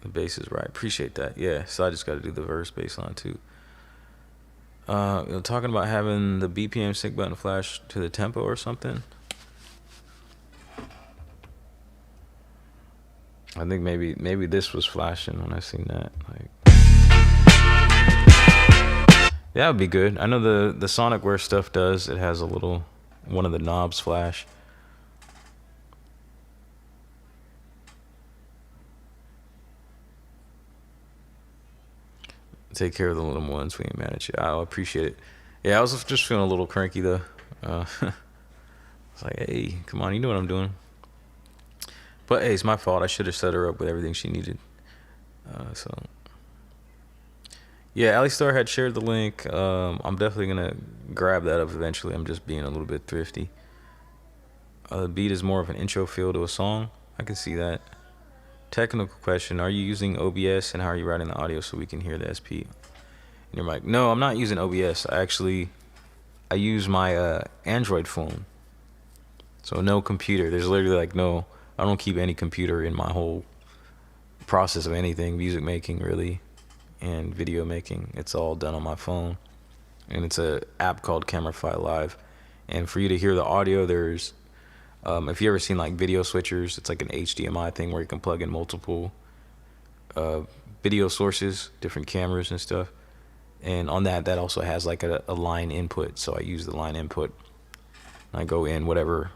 The bass is right. Appreciate that. Yeah. So I just got to do the verse bass line too. Talking about having the BPM sync button flash to the tempo or something. I think maybe this was flashing when I seen that. Like, that would be good. I know the Sonicware stuff does. It has a little one of the knobs flash. Take care of the little ones. We ain't mad at you. I appreciate it. Yeah, I was just feeling a little cranky though. It's like, hey, come on, you know what I'm doing. But hey, it's my fault. I should have set her up with everything she needed. So yeah, Ali Star had shared the link. I'm definitely gonna grab that up eventually. I'm just being a little bit thrifty. The beat is more of an intro feel to a song. I can see that. Technical question: are you using OBS, and how are you writing the audio so we can hear the SP in your mic? No, I'm not using OBS. I use my Android phone. So no computer. There's literally like no. I don't keep any computer in my whole process of anything, music making really, and video making. It's all done on my phone, and it's a app called Camerify Live. And for you to hear the audio, there's if you ever seen like video switchers, it's like an HDMI thing where you can plug in multiple video sources, different cameras and stuff. And on that also has like a line input. So I use the line input. I go in whatever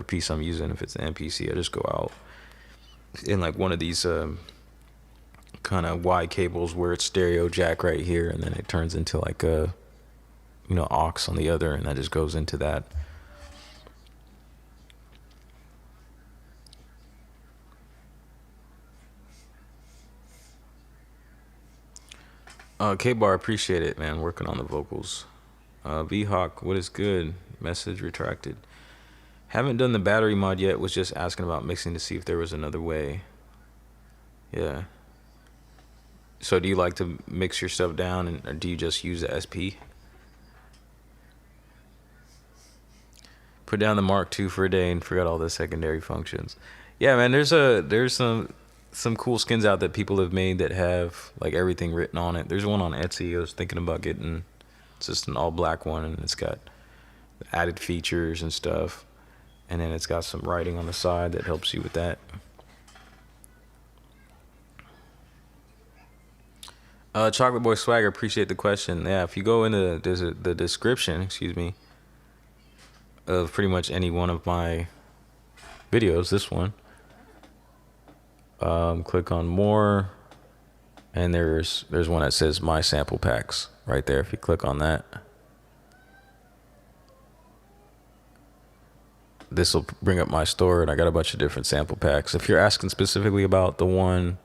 piece I'm using. If it's an MPC, I just go out in like one of these kind of wide cables where it's stereo jack right here, and then it turns into like a aux on the other, and that just goes into that. K-Bar, appreciate it, man. Working on the vocals. V-Hawk, what is good? Message retracted. Haven't done the battery mod yet. Was just asking about mixing to see if there was another way. Yeah. So do you like to mix your stuff down, or do you just use the SP? Put down the Mark II for a day and forgot all the secondary functions. Yeah, man. There's some cool skins out that people have made that have like everything written on it. There's one on Etsy I was thinking about getting. It's just an all black one, and it's got added features and stuff, and then it's got some writing on the side that helps you with that. Chocolate Boy Swagger, appreciate the question. Yeah, if you go into the description, of pretty much any one of my videos, this one, click on more, and there's one that says my sample packs right there. If you click on that, this will bring up my store, and I got a bunch of different sample packs. If you're asking specifically about the one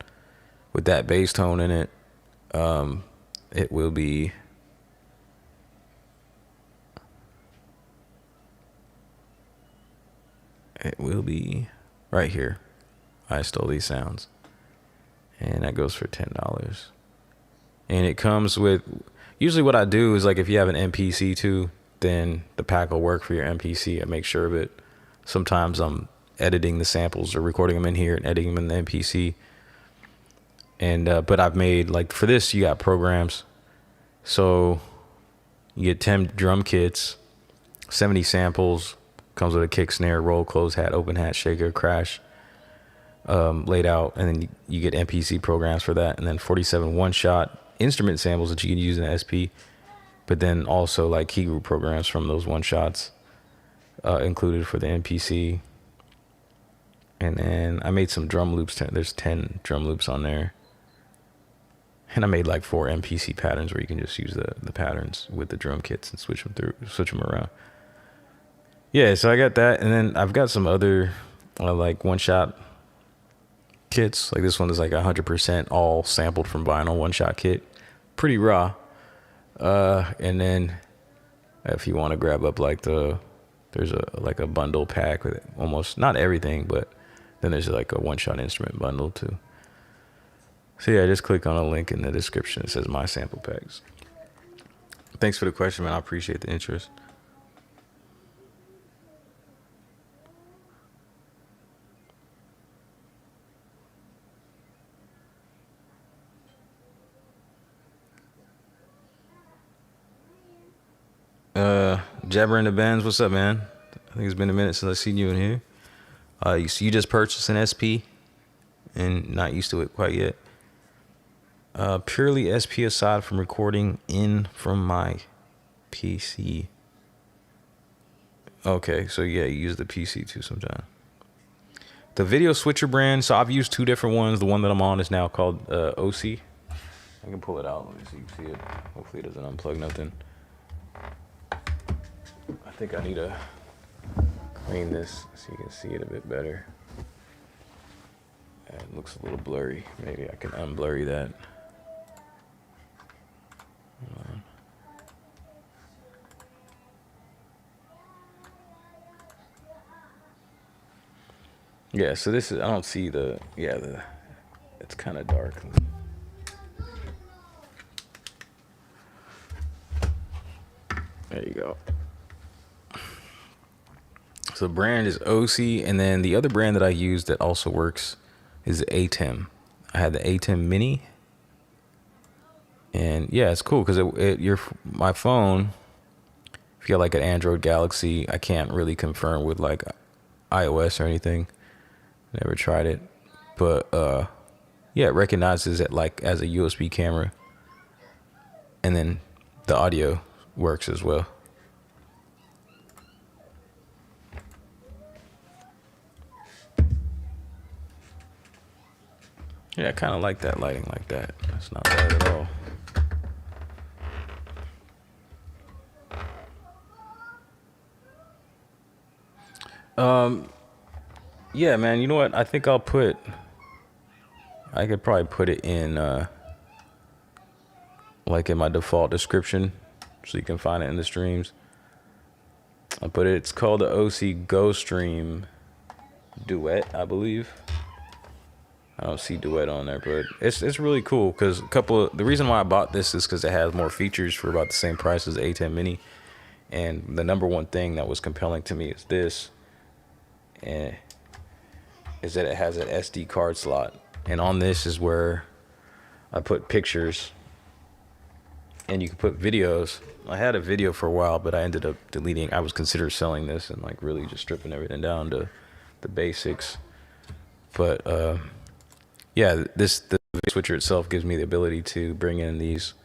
with that bass tone in it, it will be right here. I Stole These Sounds, and that goes for $10. And it comes with, usually what I do is like if you have an MPC too, then the pack will work for your MPC. I make sure of it. Sometimes I'm editing the samples or recording them in here and editing them in the MPC. And but I've made, like for this, you got programs. So you get 10 drum kits, 70 samples, Comes with a kick, snare, roll, close hat, open hat, shaker, crash, laid out, and then you get MPC programs for that, and then 47 one-shot instrument samples that you can use in the SP, but then also like key group programs from those one-shots included for the MPC. And then I made some drum loops. There's 10 drum loops on there. And I made like 4 MPC patterns where you can just use the patterns with the drum kits and switch them around. Yeah, so I got that, and then I've got some other like one-shot kits. Like this one is like 100% all sampled from vinyl one-shot kit, pretty raw. And then if you want to grab up like there's a bundle pack with almost not everything, but then there's like a one-shot instrument bundle too. So yeah, just click on a link in the description. It says my sample packs. Thanks for the question, man. I appreciate the interest. Jabber in the Bands, what's up, man? I think it's been a minute since I've seen you in here. You just purchased an SP and not used to it quite yet. Purely SP aside from recording in from my PC. Okay, so yeah, you use the PC too sometimes. The video switcher brand, so I've used 2 different ones. The one that I'm on is now called OC. I can pull it out. Let me see if you can see it. Hopefully it doesn't unplug nothing. I think I need to clean this so you can see it a bit better. It looks a little blurry. Maybe I can unblurry that. Hold on. Yeah, so this is, I don't see it's kind of dark. There you go. So the brand is OC, and then the other brand that I use that also works is the ATEM. I had the ATEM Mini, and yeah, it's cool because my phone, if you got like an Android Galaxy, I can't really confirm with like iOS or anything. Never tried it, but yeah, it recognizes it like as a USB camera, and then the audio works as well. Yeah, I kind of like that lighting like that. That's not bad at all. Yeah, man, you know what? I think I could probably put it in, like in my default description so you can find it in the streams. It's called the OC Go Stream Duet, I believe. I don't see Duet on there, but it's really cool because the reason why I bought this is because it has more features for about the same price as the A10 Mini. And the number one thing that was compelling to me is this. And is that it has an SD card slot, and on this is where I put pictures, and you can put videos. I had a video for a while, but I ended up deleting. I was considering selling this and like really just stripping everything down to the basics. But yeah, the switcher itself gives me the ability to bring in these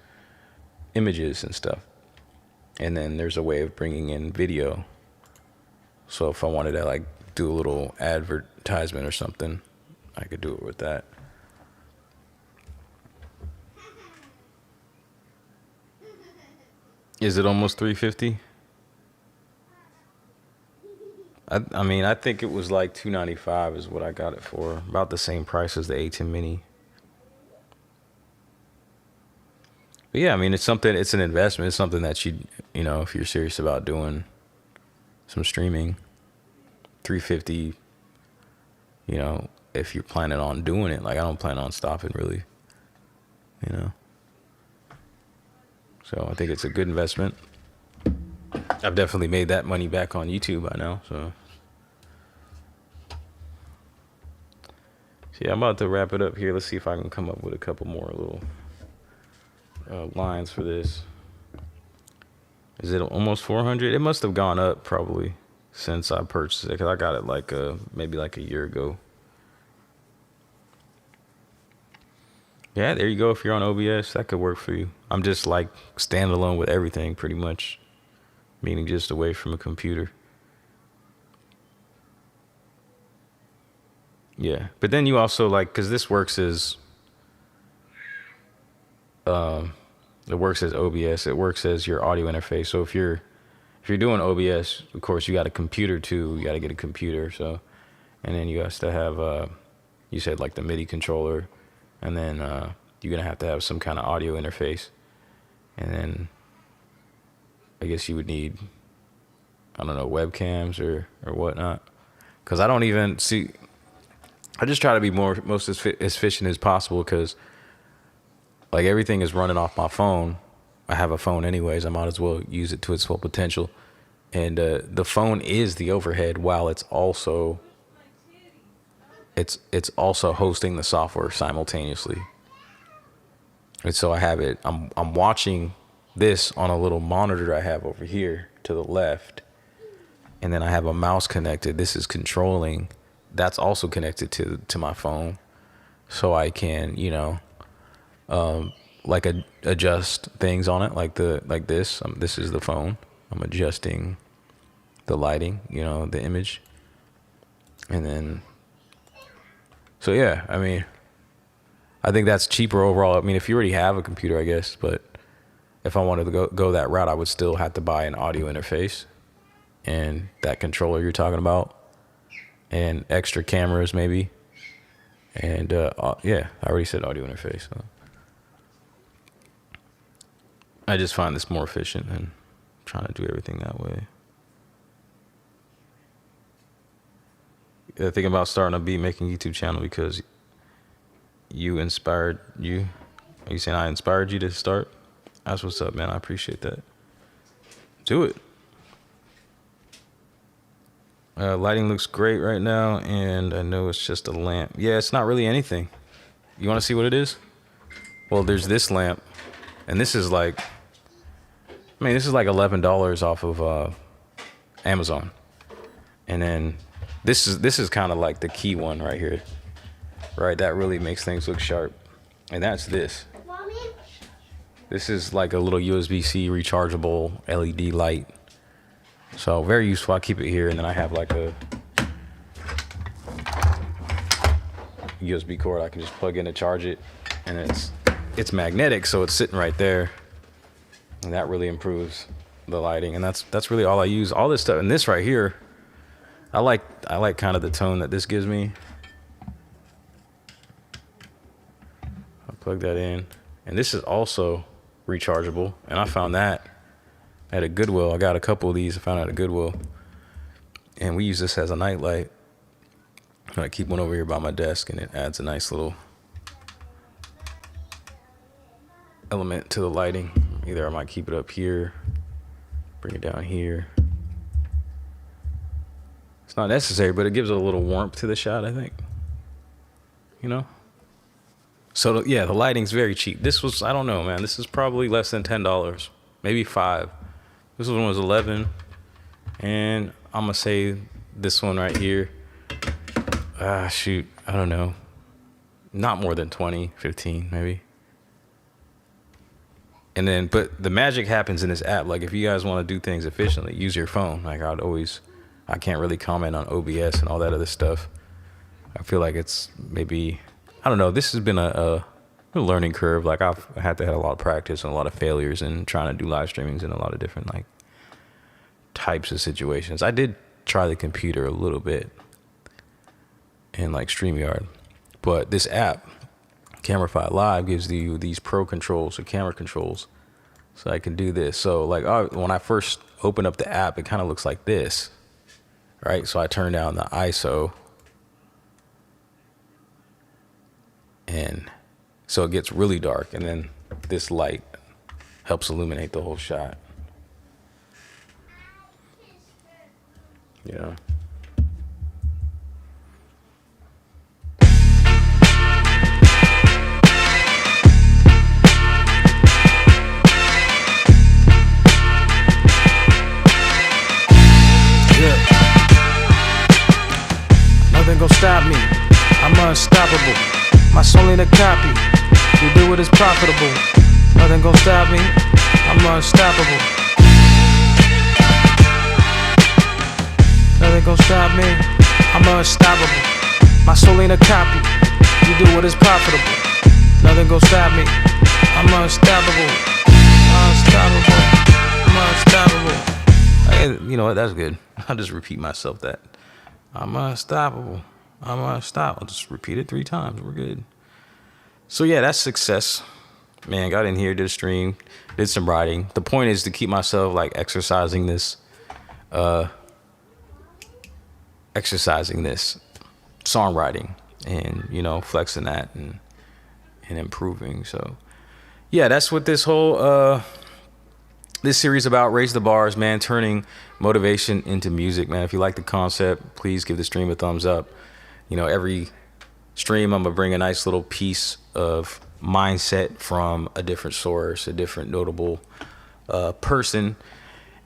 images and stuff, and then there's a way of bringing in video. So if I wanted to like do a little advertisement or something, I could do it with that. Is it almost 350? I mean, I think it was like $295 is what I got it for. About the same price as the A10 Mini. But yeah, I mean, it's an investment. It's something that you know, if you're serious about doing some streaming, $350, you know, if you're planning on doing it. Like, I don't plan on stopping really, you know. So I think it's a good investment. I've definitely made that money back on YouTube by now, so yeah, I'm about to wrap it up here. Let's see if I can come up with a couple more little lines for this. Is it almost 400? It must have gone up probably since I purchased it, because I got it like maybe like a year ago. Yeah, there you go. If you're on OBS, that could work for you. I'm just like standalone with everything pretty much, meaning just away from a computer. Yeah, but then you also like, because this works as it works as OBS. It works as your audio interface. So if you're doing OBS, of course you got a computer too. You got to get a computer. So, and then you have to have you said like the MIDI controller, and then you're gonna have to have some kind of audio interface, and then I guess you would need, I don't know, webcams or whatnot. Because I don't even see. I just try to be most as efficient as possible, because like everything is running off my phone. I have a phone anyways. I might as well use it to its full potential. And the phone is the overhead, while it's also hosting the software simultaneously. And so I have it. I'm watching this on a little monitor I have over here to the left, and then I have a mouse connected. This is controlling. That's also connected to my phone, so I can, you know, like adjust things on it, like this. This is the phone. I'm adjusting the lighting, you know, the image, and then. So yeah, I mean, I think that's cheaper overall. I mean, if you already have a computer, I guess, but if I wanted to go that route, I would still have to buy an audio interface and that controller you're talking about, and extra cameras maybe. And yeah, I already said audio interface. So I just find this more efficient than trying to do everything that way. Thinking about starting a beat making YouTube channel because you inspired you. Are you saying I inspired you to start? That's what's up, man. I appreciate that. Do it. Lighting looks great right now, and I know it's just a lamp. Yeah, it's not really anything. You want to see what it is? Well, there's this lamp, and this is like, I mean, this is like $11 off of Amazon, and then this is kind of like the key one right here, right? That really makes things look sharp, and that's this. This is like a little USB-C rechargeable LED light. So very useful. I keep it here, and then I have like a USB cord I can just plug in to charge it, and it's magnetic, so it's sitting right there, and that really improves the lighting. And that's really all I use. All this stuff, and this right here, I like kind of the tone that this gives me. I'll plug that in, and this is also rechargeable, and I found that at a Goodwill. I got a couple of these I found at a Goodwill, and we use this as a night light. I keep one over here by my desk, and it adds a nice little element to the lighting. Either I might keep it up here, bring it down here. It's not necessary, but it gives a little warmth to the shot, I think. You know? So yeah, the lighting's very cheap. This was, I don't know, man. This is probably less than $10, maybe $5. This one was 11, and I'm gonna say this one right here. Shoot, I don't know. Not more than 20, 15, maybe. And then, but the magic happens in this app. Like if you guys want to do things efficiently, use your phone. Like I can't really comment on OBS and all that other stuff. I feel like it's maybe, I don't know. This has been a learning curve. Like I've had to have a lot of practice and a lot of failures in trying to do live streamings in a lot of different like types of situations. I did try the computer a little bit in like StreamYard, but this app, Camera Live, gives you these pro controls or camera controls, so I can do this. So like when I first open up the app, it kind of looks like this, right? So I turn down the ISO, and so it gets really dark, and then this light helps illuminate the whole shot. You know? Yeah. unstoppable. My soul ain't a copy. You do what is profitable. Nothing gon' stop me. I'm unstoppable. Nothing gon' stop me. I'm unstoppable. My soul ain't a copy. You do what is profitable. Nothing gon' stop me. I'm unstoppable. Unstoppable. I'm unstoppable. You know what? That's good. I'll just repeat myself that. I'm unstoppable. I'm unstoppable. I'll just repeat it 3 times. We're good. So yeah, that's success. Man, got in here, did a stream, did some writing. The point is to keep myself like exercising this songwriting and, you know, flexing that and improving. So yeah, that's what this whole this series about. Raise the bars, man. Turning motivation into music, man. If you like the concept, please give the stream a thumbs up. You know, every stream I'm gonna bring a nice little piece of mindset from a different source, a different notable person,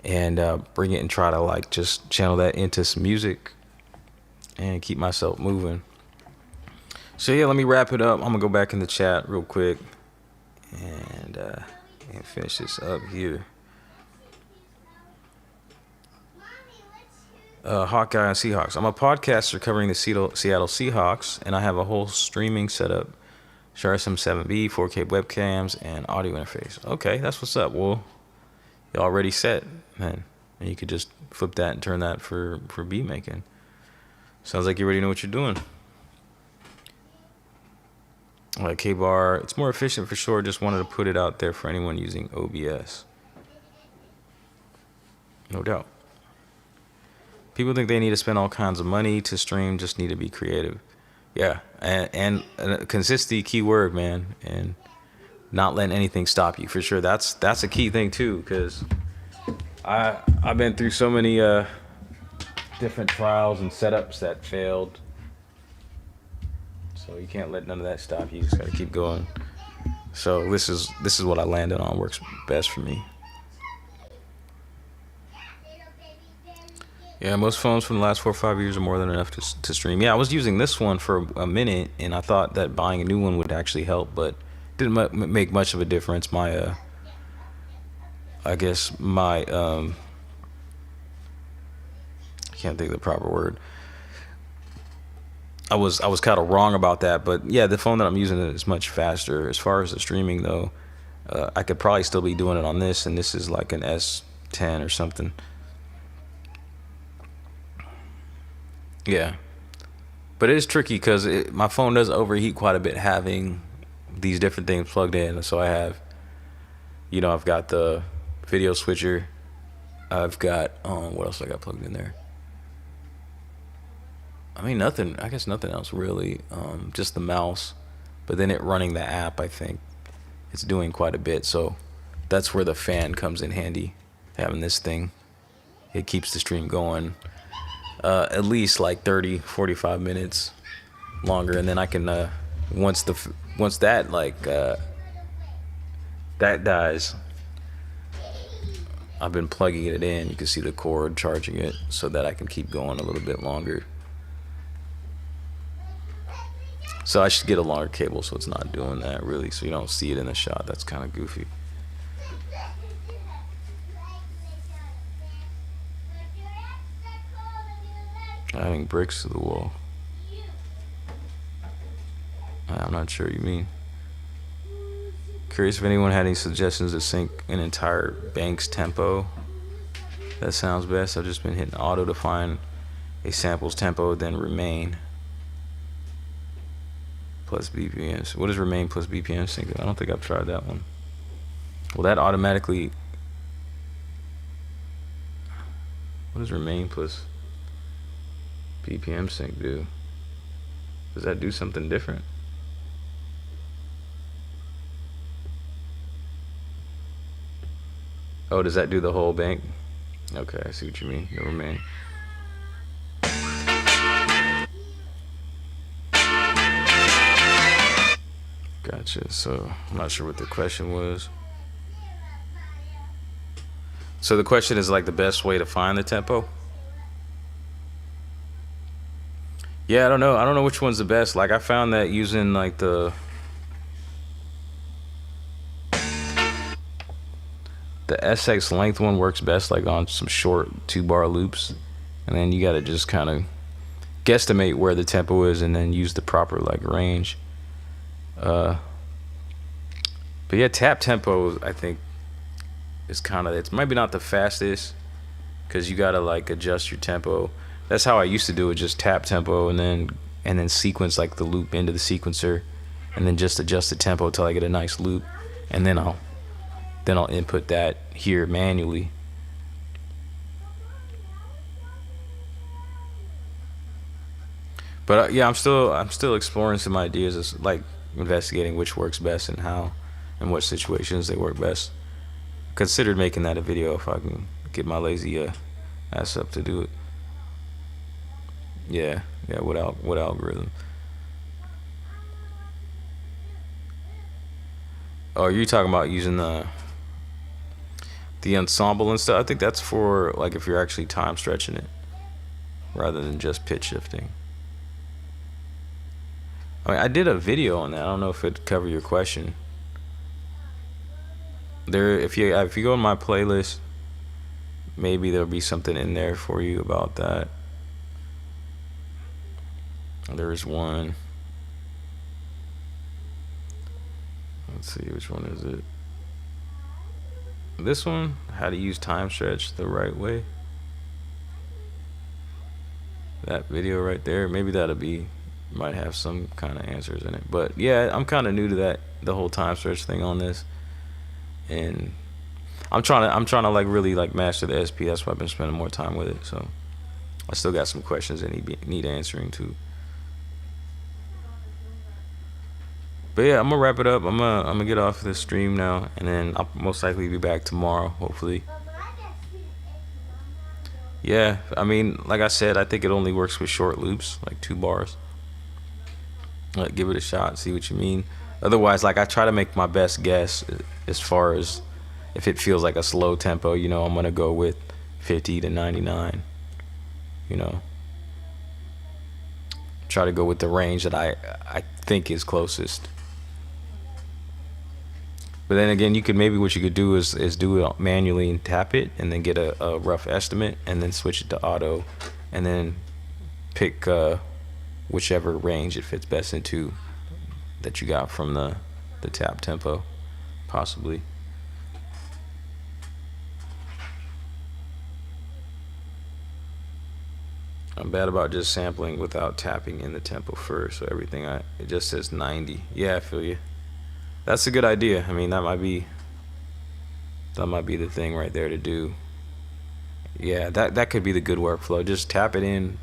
and bring it and try to like just channel that into some music and keep myself moving. So yeah, let me wrap it up. I'm gonna go back in the chat real quick and finish this up here. Hawkeye and Seahawks. I'm a podcaster covering the Seattle Seahawks, and I have a whole streaming setup. Share some 7B, 4K webcams, and audio interface. Okay, that's what's up. Well, you're already set, man. And you could just flip that and turn that for beat making. Sounds like you already know what you're doing. Like K-Bar, it's more efficient for sure. Just wanted to put it out there for anyone using OBS. No doubt. People think they need to spend all kinds of money to stream, just need to be creative. Yeah, and consistency, key word, man, and not letting anything stop you, for sure. That's a key thing too, because I've been through so many different trials and setups that failed. So you can't let none of that stop you. You just gotta keep going. So this is what I landed on. Works best for me. Yeah, most phones from the last 4 or 5 years are more than enough to stream. Yeah, I was using this one for a minute, and I thought that buying a new one would actually help, but didn't make much of a difference. My, I guess my, I can't think of the proper word. I was kind of wrong about that, but yeah, the phone that I'm using is much faster. As far as the streaming though, I could probably still be doing it on this, and this is like an S10 or something. Yeah, but it is tricky because my phone does overheat quite a bit having these different things plugged in. So I have, you know, I've got the video switcher. I've got, what else I got plugged in there? I mean, nothing, I guess nothing else really, just the mouse. But then it running the app, I think it's doing quite a bit. So that's where the fan comes in handy, having this thing. It keeps the stream going. At least like 30-45 minutes longer, and then I can once that like that dies, I've been plugging it in. You can see the cord charging it so that I can keep going a little bit longer. So I should get a longer cable so it's not doing that really, so you don't see it in the shot. That's kind of goofy. Adding bricks to the wall. I'm not sure what you mean. Curious if anyone had any suggestions to sync an entire bank's tempo. That sounds best. I've just been hitting auto to find a sample's tempo, then remain plus BPMs. What is remain plus BPM sync? I don't think I've tried that one. Will that automatically... What does remain plus BPM sync do? Does that do something different? Oh, does that do the whole bank? Okay, I see what you mean. The remain. Gotcha. So I'm not sure what the question was. So the question is like the best way to find the tempo? Yeah, I don't know. I don't know which one's the best. Like, I found that using like the SX length one works best, like on some short 2-bar loops, and then you gotta just kind of guesstimate where the tempo is and then use the proper like range. But yeah, tap tempo I think is kind of, it's maybe not the fastest because you gotta like adjust your tempo. That's how I used to do it, just tap tempo and then sequence like the loop into the sequencer, and then just adjust the tempo till I get a nice loop, and then I'll input that here manually. But yeah, I'm still exploring some ideas, as like investigating which works best and how and what situations they work best. Considered making that a video if I can get my lazy ass up to do it. Yeah, what algorithm? Oh, are you talking about using the ensemble and stuff? I think that's for like if you're actually time stretching it rather than just pitch shifting. I mean, I did a video on that. I don't know if it'd cover your question. There, if you go in my playlist, maybe there'll be something in there for you about that. There's one. Let's see, which one is it? This one, how to use time stretch the right way. That video right there, maybe that'll be, might have some kind of answers in it. But yeah, I'm kind of new to that, the whole time stretch thing on this, and I'm trying to like really like master the SP. That's why I've been spending more time with it. So I still got some questions that need answering too. But yeah, I'm gonna wrap it up. I'm gonna get off this stream now, and then I'll most likely be back tomorrow, hopefully. Yeah, I mean, like I said, I think it only works with short loops, like 2 bars. Like, give it a shot, see what you mean. Otherwise, like, I try to make my best guess as far as if it feels like a slow tempo. You know, I'm gonna go with 50 to 99. You know, try to go with the range that I think is closest. But then again, you could, maybe what you could do is do it manually and tap it, and then get a rough estimate, and then switch it to auto, and then pick whichever range it fits best into that you got from the tap tempo, possibly. I'm bad about just sampling without tapping in the tempo first, so everything it just says 90. Yeah, I feel you. That's a good idea. I mean, that might be the thing right there to do. Yeah, that could be the good workflow. Just tap it in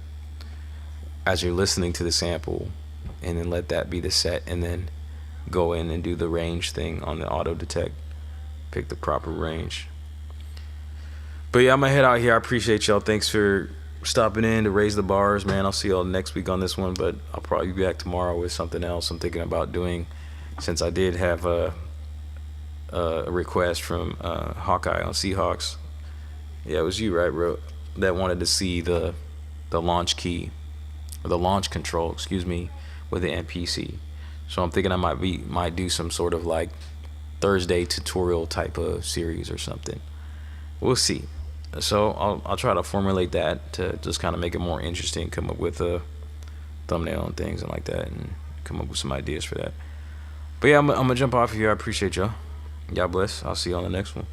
as you're listening to the sample, and then let that be the set, and then go in and do the range thing on the auto detect. Pick the proper range. But yeah, I'm gonna head out here. I appreciate y'all. Thanks for stopping in to raise the bars, man. I'll see y'all next week on this one, but I'll probably be back tomorrow with something else I'm thinking about doing, since I did have a request from Hawkeye on Seahawks. Yeah, it was you, right, bro, that wanted to see the launch key, or the launch control, excuse me, with the MPC. So I'm thinking I might do some sort of like Thursday tutorial type of series or something. We'll see. So I'll try to formulate that to just kind of make it more interesting, come up with a thumbnail and things and like that, and come up with some ideas for that. But yeah, I'm gonna jump off here. I appreciate y'all. Y'all bless. I'll see you on the next one.